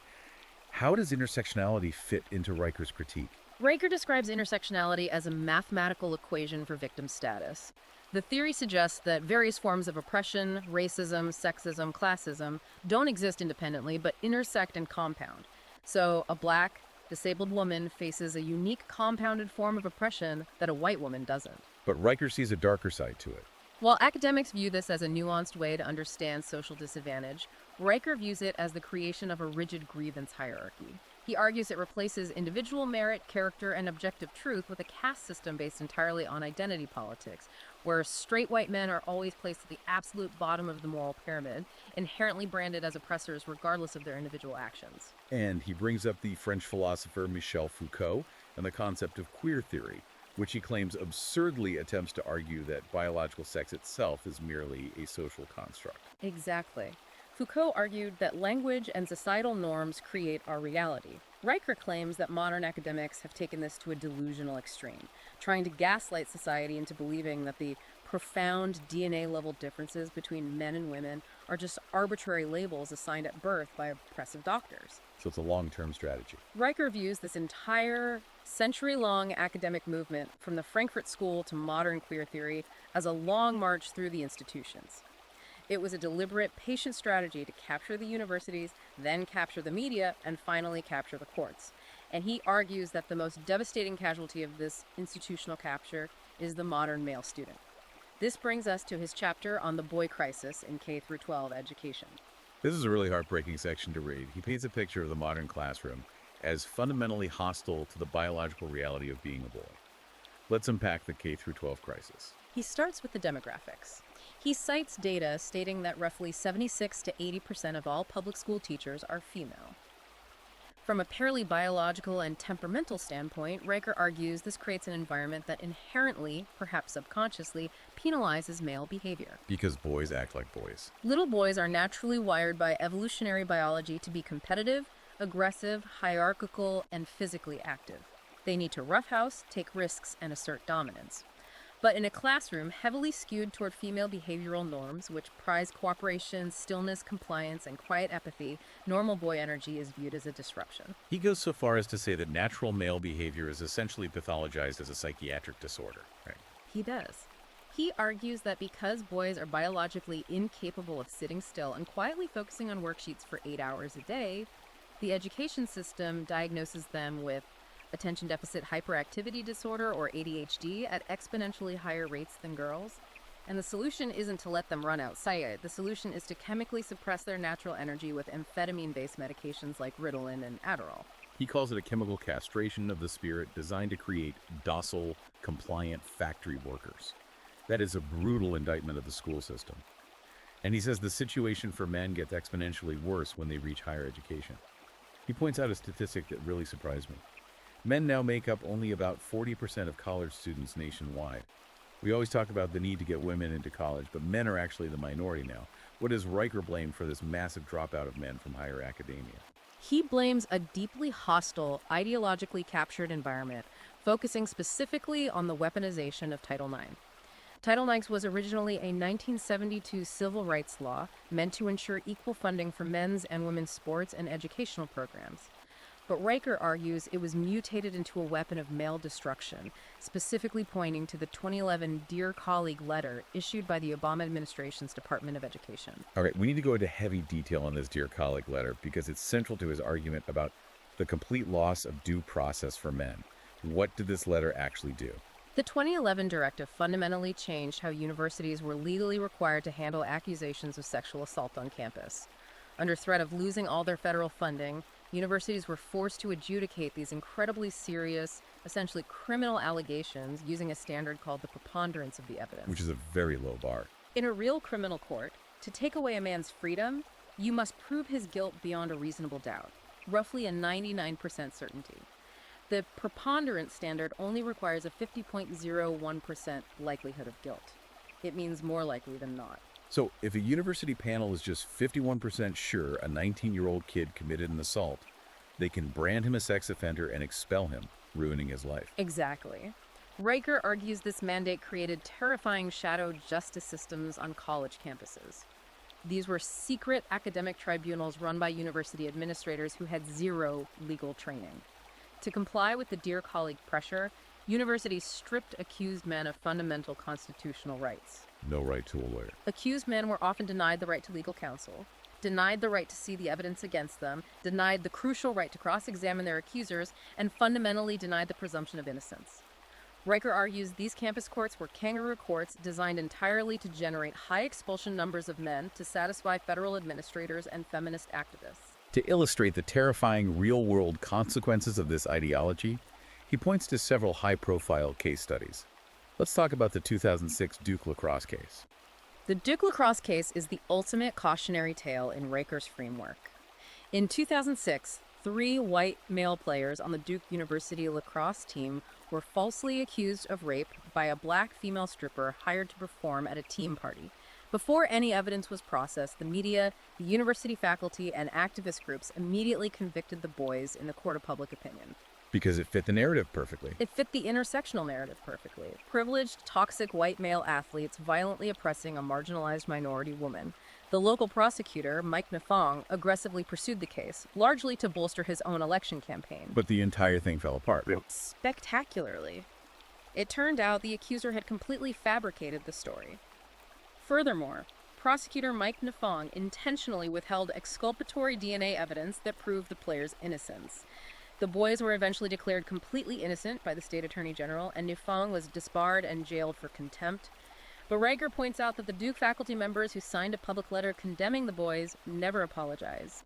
How does intersectionality fit into Riker's critique? Riker describes intersectionality as a mathematical equation for victim status. The theory suggests that various forms of oppression, racism, sexism, classism don't exist independently, but intersect and compound. So, a black, disabled woman faces a unique compounded form of oppression that a white woman doesn't. But Riker sees a darker side to it. While academics view this as a nuanced way to understand social disadvantage, Riker views it as the creation of a rigid grievance hierarchy. He argues it replaces individual merit, character, and objective truth with a caste system based entirely on identity politics, where straight white men are always placed at the absolute bottom of the moral pyramid, inherently branded as oppressors regardless of their individual actions. And he brings up the French philosopher Michel Foucault and the concept of queer theory, which he claims absurdly attempts to argue that biological sex itself is merely a social construct. Exactly. Foucault argued that language and societal norms create our reality. Riker claims that modern academics have taken this to a delusional extreme, trying to gaslight society into believing that the profound DNA-level differences between men and women are just arbitrary labels assigned at birth by oppressive doctors. So it's a long-term strategy. Riker views this entire century-long academic movement, from the Frankfurt School to modern queer theory, as a long march through the institutions. It was a deliberate, patient strategy to capture the universities, then capture the media, and finally capture the courts. And he argues that the most devastating casualty of this institutional capture is the modern male student. This brings us to his chapter on the boy crisis in K-12 education. This is a really heartbreaking section to read. He paints a picture of the modern classroom as fundamentally hostile to the biological reality of being a boy. Let's unpack the K-12 crisis. He starts with the demographics. He cites data stating that roughly 76 to 80% of all public school teachers are female. From a purely biological and temperamental standpoint, Riker argues this creates an environment that inherently, perhaps subconsciously, penalizes male behavior. Because boys act like boys. Little boys are naturally wired by evolutionary biology to be competitive, aggressive, hierarchical, and physically active. They need to roughhouse, take risks, and assert dominance. But in a classroom heavily skewed toward female behavioral norms, which prize cooperation, stillness, compliance, and quiet empathy, normal boy energy is viewed as a disruption. He goes so far as to say that natural male behavior is essentially pathologized as a psychiatric disorder. Right? He does. He argues that because boys are biologically incapable of sitting still and quietly focusing on worksheets for 8 hours a day, the education system diagnoses them with attention deficit hyperactivity disorder, or ADHD, at exponentially higher rates than girls. And the solution isn't to let them run outside. The solution is to chemically suppress their natural energy with amphetamine-based medications like Ritalin and Adderall. He calls it a chemical castration of the spirit designed to create docile, compliant factory workers. That is a brutal indictment of the school system. And he says the situation for men gets exponentially worse when they reach higher education. He points out a statistic that really surprised me. Men now make up only about 40% of college students nationwide. We always talk about the need to get women into college, but men are actually the minority now. What does Riker blame for this massive dropout of men from higher academia? He blames a deeply hostile, ideologically captured environment, focusing specifically on the weaponization of Title IX. Title IX was originally a 1972 civil rights law meant to ensure equal funding for men's and women's sports and educational programs. But Riker argues it was mutated into a weapon of male destruction, specifically pointing to the 2011 Dear Colleague letter issued by the Obama administration's Department of Education. All right, we need to go into heavy detail on this Dear Colleague letter because it's central to his argument about the complete loss of due process for men. What did this letter actually do? The 2011 directive fundamentally changed how universities were legally required to handle accusations of sexual assault on campus. Under threat of losing all their federal funding, universities were forced to adjudicate these incredibly serious, essentially criminal allegations using a standard called the preponderance of the evidence. Which is a very low bar. In a real criminal court, to take away a man's freedom, you must prove his guilt beyond a reasonable doubt, roughly a 99% certainty. The preponderance standard only requires a 50.01% likelihood of guilt. It means more likely than not. So if a university panel is just 51% sure a 19-year-old kid committed an assault, they can brand him a sex offender and expel him, ruining his life. Exactly. Riker argues this mandate created terrifying shadow justice systems on college campuses. These were secret academic tribunals run by university administrators who had zero legal training. To comply with the Dear Colleague pressure, universities stripped accused men of fundamental constitutional rights. No right to a lawyer. Accused men were often denied the right to legal counsel, denied the right to see the evidence against them, denied the crucial right to cross-examine their accusers, and fundamentally denied the presumption of innocence. Riker argues these campus courts were kangaroo courts designed entirely to generate high expulsion numbers of men to satisfy federal administrators and feminist activists. To illustrate the terrifying real-world consequences of this ideology, he points to several high-profile case studies. Let's talk about the 2006 Duke lacrosse case. The Duke lacrosse case is the ultimate cautionary tale in Riker's framework. In 2006, 3 white male players on the Duke University lacrosse team were falsely accused of rape by a black female stripper hired to perform at a team party. Before any evidence was processed, the media, the university faculty, and activist groups immediately convicted the boys in the court of public opinion. Because it fit the narrative perfectly. It fit the intersectional narrative perfectly. Privileged, toxic white male athletes violently oppressing a marginalized minority woman. The local prosecutor, Mike Nafong, aggressively pursued the case, largely to bolster his own election campaign. But the entire thing fell apart. Spectacularly. It turned out the accuser had completely fabricated the story. Furthermore, prosecutor Mike Nafong intentionally withheld exculpatory DNA evidence that proved the player's innocence. The boys were eventually declared completely innocent by the state attorney general, and Nafong was disbarred and jailed for contempt. But Riker points out that the Duke faculty members who signed a public letter condemning the boys never apologized.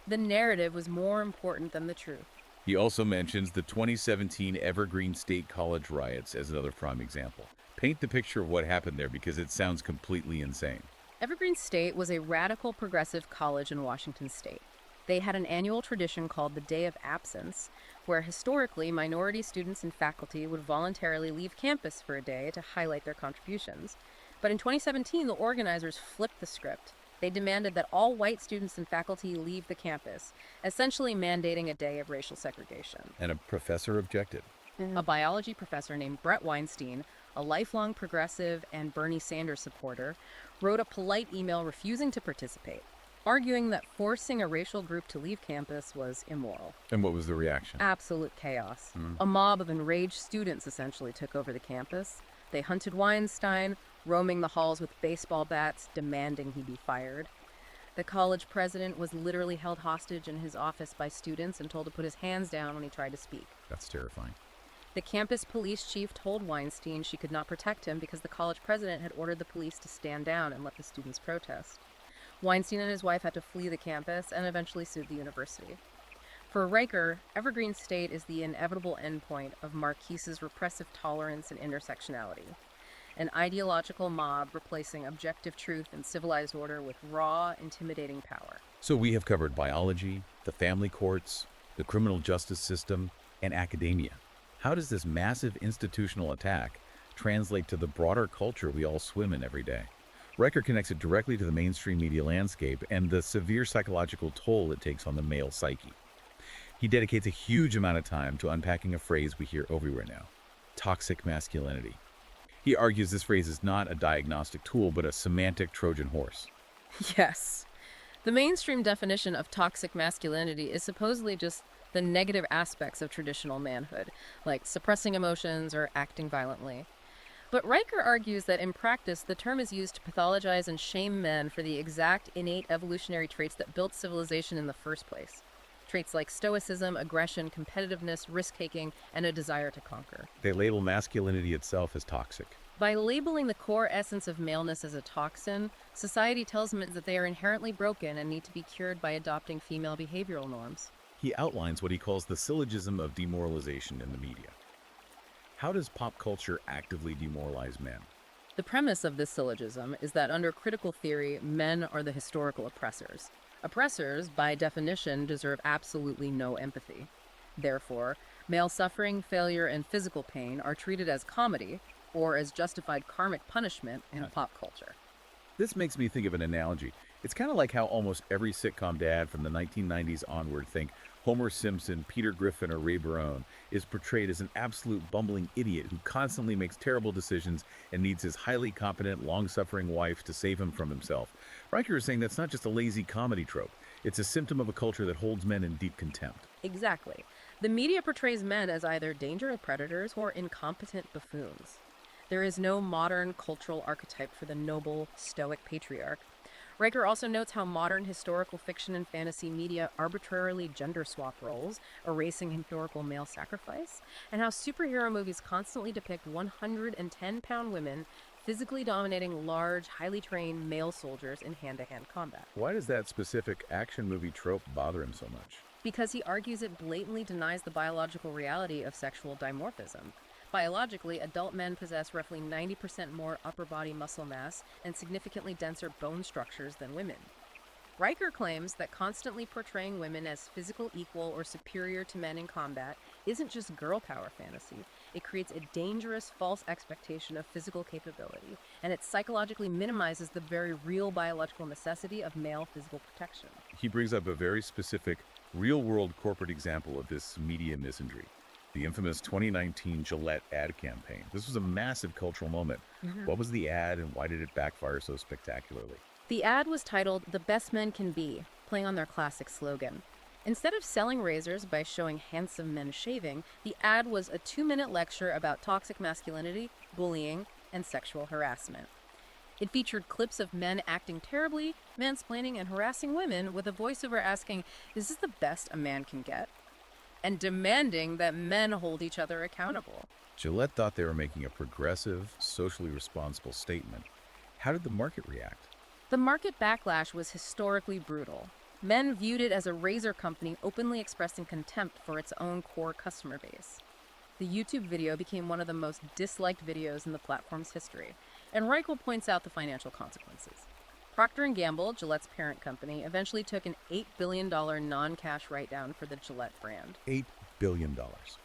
The narrative was more important than the truth. He also mentions the 2017 Evergreen State College riots as another prime example. Paint the picture of what happened there because it sounds completely insane. Evergreen State was a radical progressive college in Washington state. They had an annual tradition called the Day of Absence, where historically minority students and faculty would voluntarily leave campus for a day to highlight their contributions. But in 2017, the organizers flipped the script. They demanded that all white students and faculty leave the campus, essentially mandating a day of racial segregation. And a professor objected. A biology professor named Brett Weinstein, a lifelong progressive and Bernie Sanders supporter, wrote a polite email refusing to participate, arguing that forcing a racial group to leave campus was immoral. And what was the reaction? Absolute chaos. A mob of enraged students essentially took over the campus. They hunted Weinstein, roaming the halls with baseball bats, demanding he be fired. The college president was literally held hostage in his office by students and told to put his hands down when he tried to speak. That's terrifying. The campus police chief told Weinstein she could not protect him because the college president had ordered the police to stand down and let the students protest. Weinstein and his wife had to flee the campus and eventually sued the university. For Riker, Evergreen State is the inevitable endpoint of Marquise's repressive tolerance and intersectionality. An ideological mob replacing objective truth and civilized order with raw, intimidating power. So we have covered biology, the family courts, the criminal justice system, and academia. How does this massive institutional attack translate to the broader culture we all swim in every day? Riker connects it directly to the mainstream media landscape and the severe psychological toll it takes on the male psyche. He dedicates a huge amount of time to unpacking a phrase we hear everywhere now: toxic masculinity. He argues this phrase is not a diagnostic tool, but a semantic Trojan horse. Yes. The mainstream definition of toxic masculinity is supposedly just the negative aspects of traditional manhood, like suppressing emotions or acting violently. But Riker argues that in practice, the term is used to pathologize and shame men for the exact innate evolutionary traits that built civilization in the first place. Traits like stoicism, aggression, competitiveness, risk-taking, and a desire to conquer. They label masculinity itself as toxic. By labeling the core essence of maleness as a toxin, society tells men that they are inherently broken and need to be cured by adopting female behavioral norms. He outlines what he calls the syllogism of demoralization in the media. How does pop culture actively demoralize men? The premise of this syllogism is that under critical theory, men are the historical oppressors. Oppressors, by definition, deserve absolutely no empathy. Therefore, Male suffering, failure, and physical pain are treated as comedy or as justified karmic punishment in pop culture. This makes me think of an analogy. It's kind of like how almost every sitcom dad from the 1990s onward, think Homer Simpson, Peter Griffin, or Ray Barone, is portrayed as an absolute bumbling idiot who constantly makes terrible decisions and needs his highly competent, long-suffering wife to save him from himself. Riker is saying that's not just a lazy comedy trope. It's a symptom of a culture that holds men in deep contempt. Exactly. The media portrays men as either dangerous predators or incompetent buffoons. There is no modern cultural archetype for the noble, stoic patriarch. Riker also notes how modern historical fiction and fantasy media arbitrarily gender swap roles, erasing historical male sacrifice, and how superhero movies constantly depict 110-pound women physically dominating large, highly trained male soldiers in hand-to-hand combat. Why does that specific action movie trope bother him so much? Because he argues it blatantly denies the biological reality of sexual dimorphism. Biologically, adult men possess roughly 90% more upper body muscle mass and significantly denser bone structures than women. Riker claims that constantly portraying women as physical equal or superior to men in combat isn't just girl power fantasy. It creates a dangerous false expectation of physical capability, and it psychologically minimizes the very real biological necessity of male physical protection. He brings up a very specific, real-world corporate example of this media misandry. The infamous 2019 Gillette ad campaign. This was a massive cultural moment. What was the ad and why did it backfire so spectacularly? The ad was titled "The Best Men Can Be," playing on their classic slogan. Instead of selling razors by showing handsome men shaving, the ad was a 2-minute lecture about toxic masculinity, bullying, and sexual harassment. It featured clips of men acting terribly, mansplaining, and harassing women with a voiceover asking, "Is this the best a man can get?" and demanding that men hold each other accountable. Gillette thought they were making a progressive, socially responsible statement. How did the market react? The market backlash was historically brutal. Men viewed it as a razor company openly expressing contempt for its own core customer base. The YouTube video became one of the most disliked videos in the platform's history, and Reichel points out the financial consequences. Procter & Gamble, Gillette's parent company, eventually took an $8 billion non-cash write-down for the Gillette brand. $8 billion.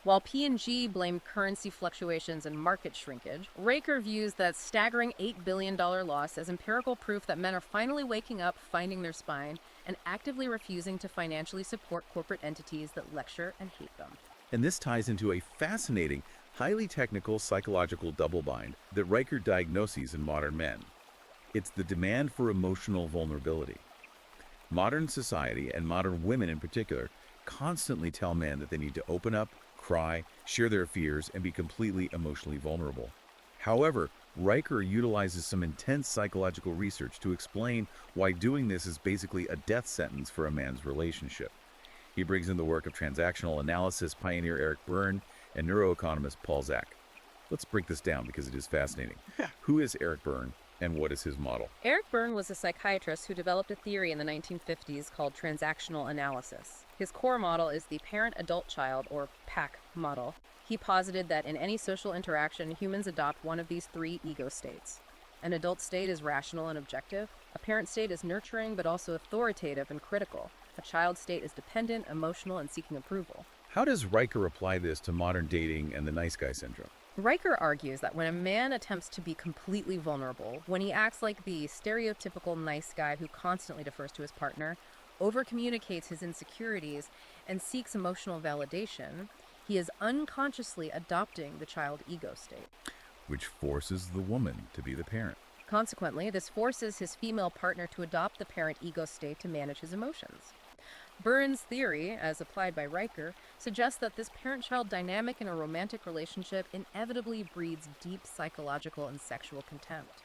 While P&G blamed currency fluctuations and market shrinkage, Riker views that staggering $8 billion loss as empirical proof that men are finally waking up, finding their spine, and actively refusing to financially support corporate entities that lecture and hate them. And this ties into a fascinating, highly technical psychological double-bind that Riker diagnoses in modern men. It's the demand for emotional vulnerability. Modern society, and modern women in particular, constantly tell men that they need to open up, cry, share their fears, and be completely emotionally vulnerable. However, Riker utilizes some intense psychological research to explain why doing this is basically a death sentence for a man's relationship. He brings in the work of transactional analysis pioneer Eric Berne and neuroeconomist Paul Zak. Let's break this down because it is fascinating. Who is Eric Berne? And what is his model? Eric Berne was a psychiatrist who developed a theory in the 1950s called transactional analysis. His core model is the parent-adult-child, or PAC model. He posited that in any social interaction, humans adopt one of these 3 ego states. An adult state is rational and objective. A parent state is nurturing but also authoritative and critical. A child state is dependent, emotional, and seeking approval. How does Riker apply this to modern dating and the nice guy syndrome? Riker argues that when a man attempts to be completely vulnerable, when he acts like the stereotypical nice guy who constantly defers to his partner, over-communicates his insecurities, and seeks emotional validation, he is unconsciously adopting the child ego state. Which forces the woman to be the parent. Consequently, this forces his female partner to adopt the parent ego state to manage his emotions. Berne's theory, as applied by Riker, suggests that this parent-child dynamic in a romantic relationship inevitably breeds deep psychological and sexual contempt.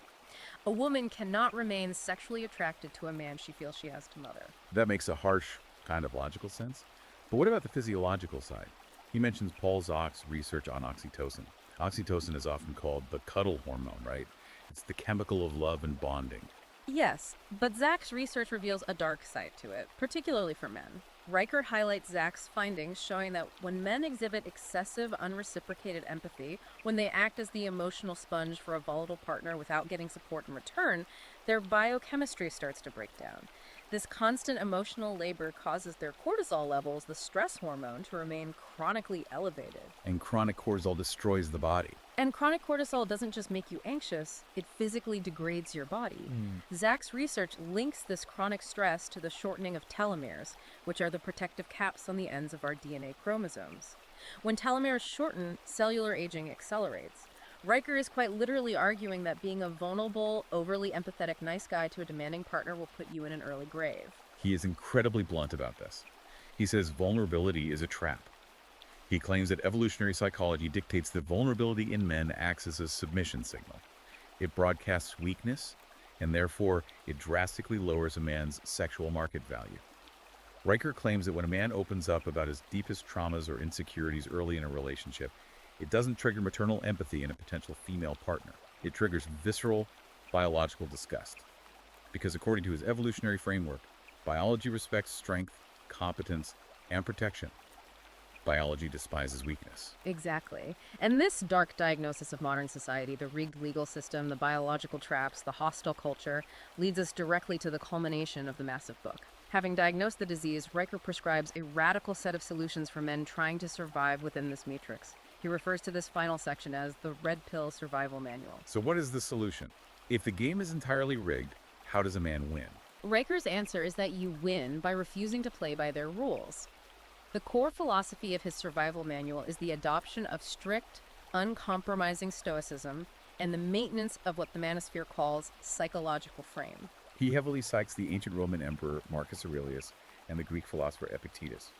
A woman cannot remain sexually attracted to a man she feels she has to mother. That makes a harsh kind of logical sense. But what about the physiological side? He mentions Paul Zak's research on oxytocin. Oxytocin is often called the cuddle hormone, right? It's the chemical of love and bonding. Yes, but Zak's research reveals a dark side to it, particularly for men. Riker highlights Zak's findings showing that when men exhibit excessive, unreciprocated empathy, when they act as the emotional sponge for a volatile partner without getting support in return, their biochemistry starts to break down. This constant emotional labor causes their cortisol levels, the stress hormone, to remain chronically elevated. And chronic cortisol destroys the body. And chronic cortisol doesn't just make you anxious, it physically degrades your body. Zach's research links this chronic stress to the shortening of telomeres, which are the protective caps on the ends of our DNA chromosomes. When telomeres shorten, cellular aging accelerates. Riker is quite literally arguing that being a vulnerable, overly empathetic nice guy to a demanding partner will put you in an early grave. He is incredibly blunt about this. He says vulnerability is a trap. He claims that evolutionary psychology dictates that vulnerability in men acts as a submission signal. It broadcasts weakness, and therefore it drastically lowers a man's sexual market value. Riker claims that when a man opens up about his deepest traumas or insecurities early in a relationship, it doesn't trigger maternal empathy in a potential female partner. It triggers visceral, biological disgust. Because according to his evolutionary framework, biology respects strength, competence, and protection. Biology despises weakness. Exactly. And this dark diagnosis of modern society, the rigged legal system, the biological traps, the hostile culture, leads us directly to the culmination of the massive book. Having diagnosed the disease, Riker prescribes a radical set of solutions for men trying to survive within this matrix. He refers to this final section as the Red Pill Survival Manual. So what is the solution? If the game is entirely rigged, how does a man win? Riker's answer is that you win by refusing to play by their rules. The core philosophy of his survival manual is the adoption of strict, uncompromising stoicism and the maintenance of what the manosphere calls psychological frame. He heavily cites the ancient Roman emperor Marcus Aurelius and the Greek philosopher Epictetus.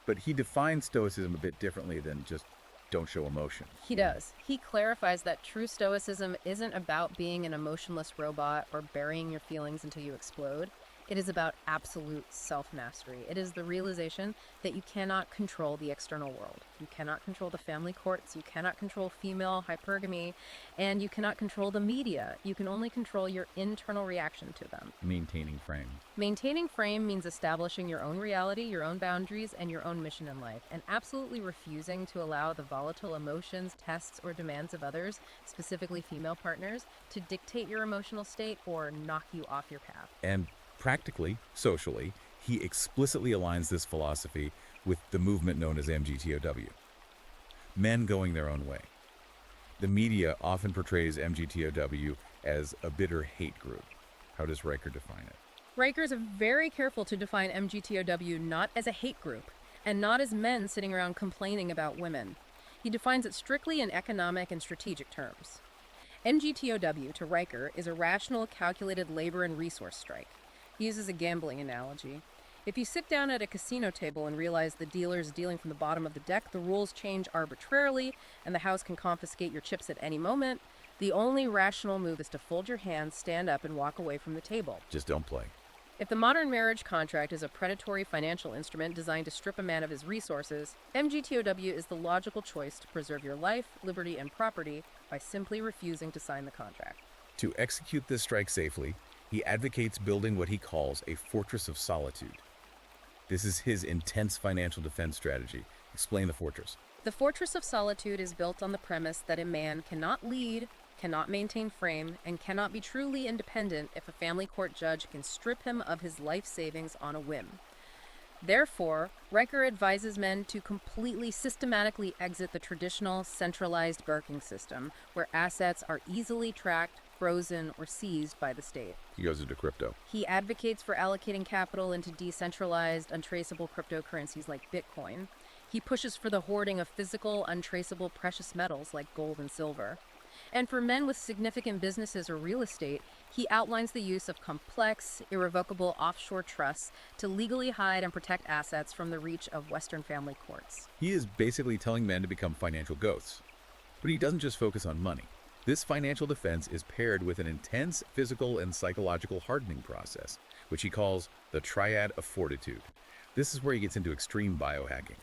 But he defines stoicism a bit differently than just don't show emotion. He does. He clarifies that true stoicism isn't about being an emotionless robot or burying your feelings until you explode. It is about absolute self-mastery. It is the realization that you cannot control the external world. You cannot control the family courts, you cannot control female hypergamy, and you cannot control the media. You can only control your internal reaction to them. Maintaining frame. Maintaining frame means establishing your own reality, your own boundaries, and your own mission in life, and absolutely refusing to allow the volatile emotions, tests, or demands of others, specifically female partners, to dictate your emotional state or knock you off your path. And practically, socially, he explicitly aligns this philosophy with the movement known as MGTOW. Men going their own way. The media often portrays MGTOW as a bitter hate group. How does Riker define it? Riker's very careful to define MGTOW not as a hate group, and not as men sitting around complaining about women. He defines it strictly in economic and strategic terms. MGTOW, to Riker, is a rational, calculated labor and resource strike. He uses a gambling analogy. If you sit down at a casino table and realize the dealer is dealing from the bottom of the deck, the rules change arbitrarily, and the house can confiscate your chips at any moment, the only rational move is to fold your hands, stand up, and walk away from the table. Just don't play. If the modern marriage contract is a predatory financial instrument designed to strip a man of his resources, MGTOW is the logical choice to preserve your life, liberty, and property by simply refusing to sign the contract. To execute this strike safely, he advocates building what he calls a fortress of solitude. This is his intense financial defense strategy. Explain the fortress. The fortress of solitude is built on the premise that a man cannot lead, cannot maintain frame, and cannot be truly independent if a family court judge can strip him of his life savings on a whim. Therefore, Riker advises men to completely systematically exit the traditional centralized banking system, where assets are easily tracked, frozen, or seized by the state. He goes into crypto. He advocates for allocating capital into decentralized, untraceable cryptocurrencies like Bitcoin. He pushes for the hoarding of physical, untraceable precious metals like gold and silver. And for men with significant businesses or real estate, he outlines the use of complex, irrevocable offshore trusts to legally hide and protect assets from the reach of Western family courts. He is basically telling men to become financial ghosts. But he doesn't just focus on money. This financial defense is paired with an intense physical and psychological hardening process, which he calls the triad of fortitude. This is where he gets into extreme biohacking.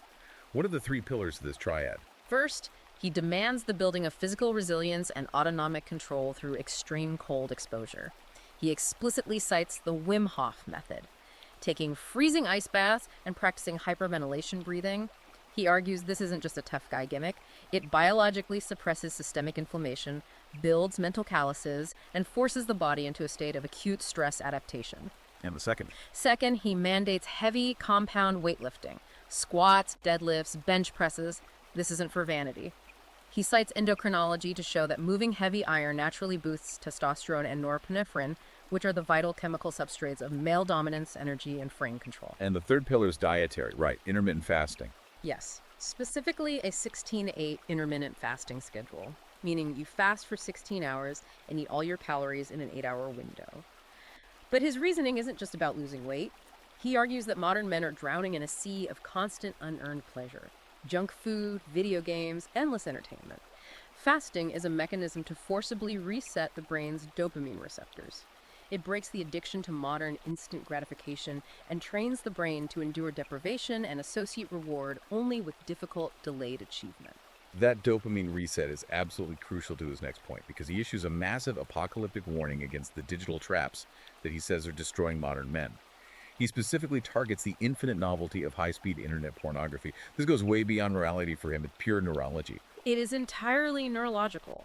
What are the three pillars of this triad? First, he demands the building of physical resilience and autonomic control through extreme cold exposure. He explicitly cites the Wim Hof method, taking freezing ice baths and practicing hyperventilation breathing. He argues this isn't just a tough guy gimmick. It biologically suppresses systemic inflammation, builds mental calluses, and forces the body into a state of acute stress adaptation. And the second? Second, he mandates heavy compound weightlifting, squats, deadlifts, bench presses. This isn't for vanity. He cites endocrinology to show that moving heavy iron naturally boosts testosterone and norepinephrine, which are the vital chemical substrates of male dominance, energy, and frame control. And the third pillar is dietary, right, intermittent fasting. Yes, specifically a 16-8 intermittent fasting schedule, meaning you fast for 16 hours and eat all your calories in an 8-hour window. But his reasoning isn't just about losing weight. He argues that modern men are drowning in a sea of constant unearned pleasure. Junk food, video games, endless entertainment. Fasting is a mechanism to forcibly reset the brain's dopamine receptors. It breaks the addiction to modern instant gratification and trains the brain to endure deprivation and associate reward only with difficult, delayed achievement. That dopamine reset is absolutely crucial to his next point because he issues a massive apocalyptic warning against the digital traps that he says are destroying modern men. He specifically targets the infinite novelty of high-speed internet pornography. This goes way beyond morality for him. It's pure neurology. It is entirely neurological.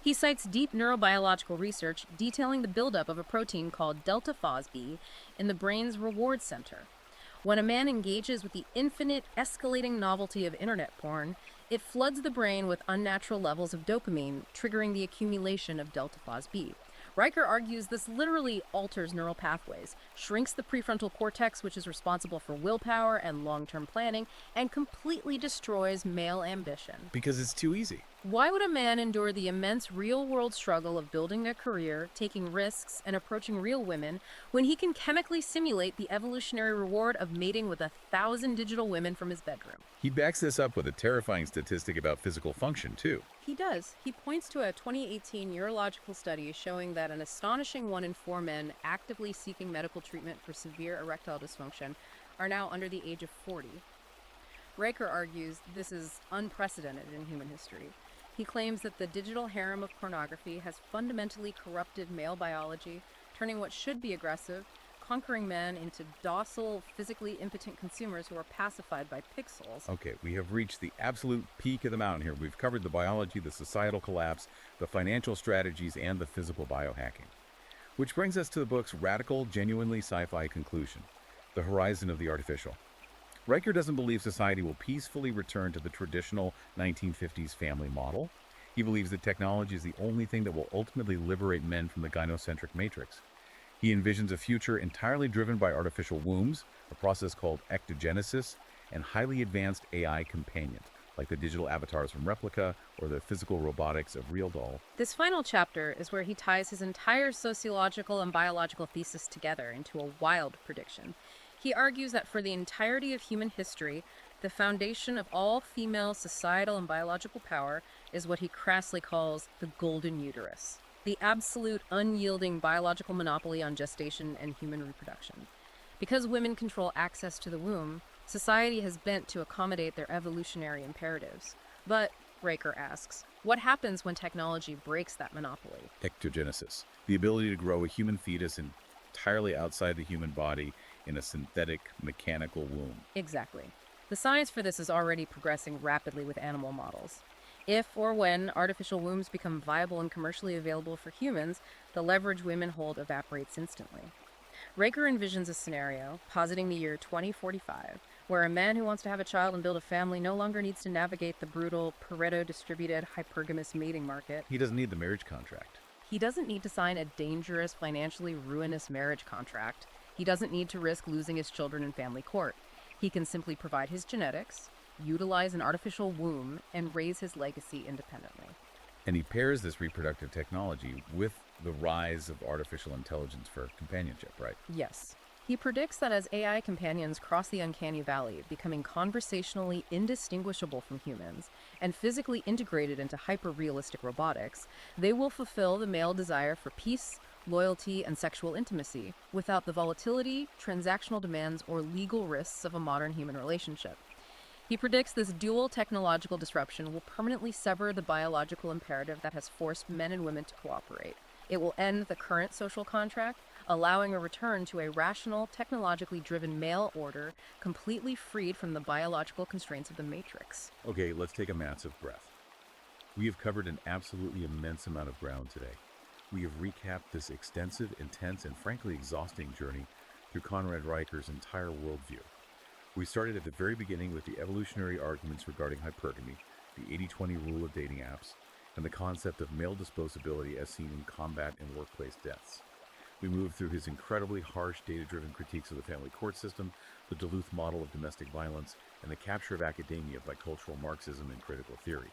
He cites deep neurobiological research detailing the buildup of a protein called delta phosB in the brain's reward center. When a man engages with the infinite, escalating novelty of internet porn, it floods the brain with unnatural levels of dopamine, triggering the accumulation of delta phosB. Riker argues this literally alters neural pathways, shrinks the prefrontal cortex, which is responsible for willpower and long-term planning, and completely destroys male ambition. Because it's too easy. Why would a man endure the immense real-world struggle of building a career, taking risks, and approaching real women when he can chemically simulate the evolutionary reward of mating with 1,000 digital women from his bedroom? He backs this up with a terrifying statistic about physical function, too. He does. He points to a 2018 urological study showing that an astonishing 1 in 4 men actively seeking medical treatment for severe erectile dysfunction are now under the age of 40. Riker argues this is unprecedented in human history. He claims that the digital harem of pornography has fundamentally corrupted male biology, turning what should be aggressive, conquering men into docile, physically impotent consumers who are pacified by pixels. Okay, we have reached the absolute peak of the mountain here. We've covered the biology, the societal collapse, the financial strategies, and the physical biohacking. Which brings us to the book's radical, genuinely sci-fi conclusion, The Horizon of the Artificial. Riker doesn't believe society will peacefully return to the traditional 1950s family model. He believes that technology is the only thing that will ultimately liberate men from the gynocentric matrix. He envisions a future entirely driven by artificial wombs, a process called ectogenesis, and highly advanced AI companions, like the digital avatars from Replica or the physical robotics of Real Doll. This final chapter is where he ties his entire sociological and biological thesis together into a wild prediction. He argues that for the entirety of human history, the foundation of all female societal and biological power is what he crassly calls the golden uterus, the absolute unyielding biological monopoly on gestation and human reproduction. Because women control access to the womb, society has bent to accommodate their evolutionary imperatives. But, Riker asks, what happens when technology breaks that monopoly? Ectogenesis, the ability to grow a human fetus entirely outside the human body in a synthetic mechanical womb. Exactly. The science for this is already progressing rapidly with animal models. If or when artificial wombs become viable and commercially available for humans, the leverage women hold evaporates instantly. Riker envisions a scenario, positing the year 2045, where a man who wants to have a child and build a family no longer needs to navigate the brutal, Pareto-distributed, hypergamous mating market. He doesn't need the marriage contract. He doesn't need to sign a dangerous, financially ruinous marriage contract. He doesn't need to risk losing his children in family court. He can simply provide his genetics, utilize an artificial womb, and raise his legacy independently. And he pairs this reproductive technology with the rise of artificial intelligence for companionship, right? Yes. He predicts that as AI companions cross the uncanny valley, becoming conversationally indistinguishable from humans and physically integrated into hyper-realistic robotics, they will fulfill the male desire for peace, loyalty, and sexual intimacy without the volatility, transactional demands, or legal risks of a modern human relationship. He predicts this dual technological disruption will permanently sever the biological imperative that has forced men and women to cooperate. It will end the current social contract, allowing a return to a rational, technologically driven male order, completely freed from the biological constraints of the Matrix. Okay, let's take a massive breath. We have covered an absolutely immense amount of ground today. We have recapped this extensive, intense, and frankly exhausting journey through Conrad Reicher's entire worldview. We started at the very beginning with the evolutionary arguments regarding hypergamy, the 80-20 rule of dating apps, and the concept of male disposability as seen in combat and workplace deaths. We moved through his incredibly harsh, data-driven critiques of the family court system, the Duluth model of domestic violence, and the capture of academia by cultural Marxism and critical theory.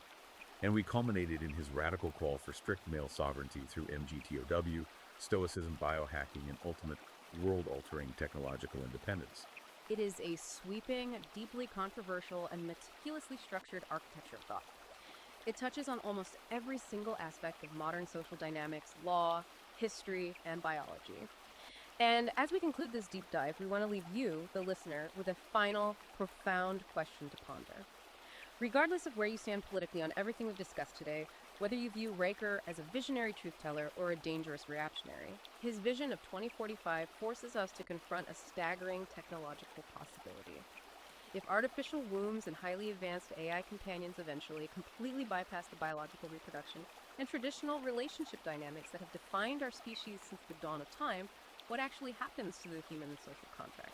And we culminated in his radical call for strict male sovereignty through MGTOW, stoicism, biohacking, and ultimate world-altering technological independence. It is a sweeping, deeply controversial, and meticulously structured architecture of thought. It touches on almost every single aspect of modern social dynamics, law, history, and biology. And as we conclude this deep dive, we want to leave you, the listener, with a final, profound question to ponder. Regardless of where you stand politically on everything we've discussed today, whether you view Riker as a visionary truth-teller or a dangerous reactionary, his vision of 2045 forces us to confront a staggering technological possibility. If artificial wombs and highly advanced AI companions eventually completely bypass the biological reproduction and traditional relationship dynamics that have defined our species since the dawn of time, what actually happens to the human social contract?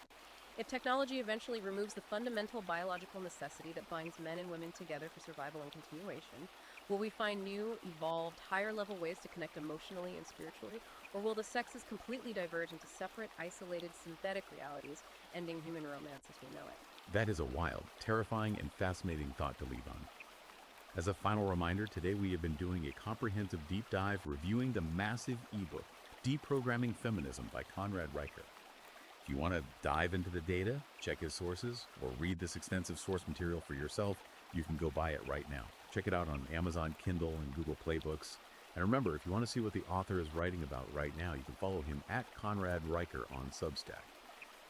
If technology eventually removes the fundamental biological necessity that binds men and women together for survival and continuation, will we find new, evolved, higher-level ways to connect emotionally and spiritually? Or will the sexes completely diverge into separate, isolated, synthetic realities, ending human romance as we know it? That is a wild, terrifying, and fascinating thought to leave on. As a final reminder, today we have been doing a comprehensive deep dive reviewing the massive ebook, Deprogramming Feminism by Conrad Reicher. If you want to dive into the data, check his sources, or read this extensive source material for yourself, you can go buy it right now. Check it out on Amazon Kindle and Google Play Books. And remember, if you want to see what the author is writing about right now, you can follow him at Conrad Reicher on Substack.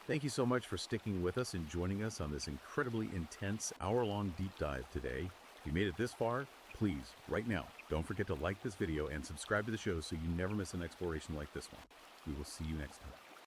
Thank you so much for sticking with us and joining us on this incredibly intense hour-long deep dive today. If you made it this far, please, right now, don't forget to like this video and subscribe to the show so you never miss an exploration like this one. We will see you next time.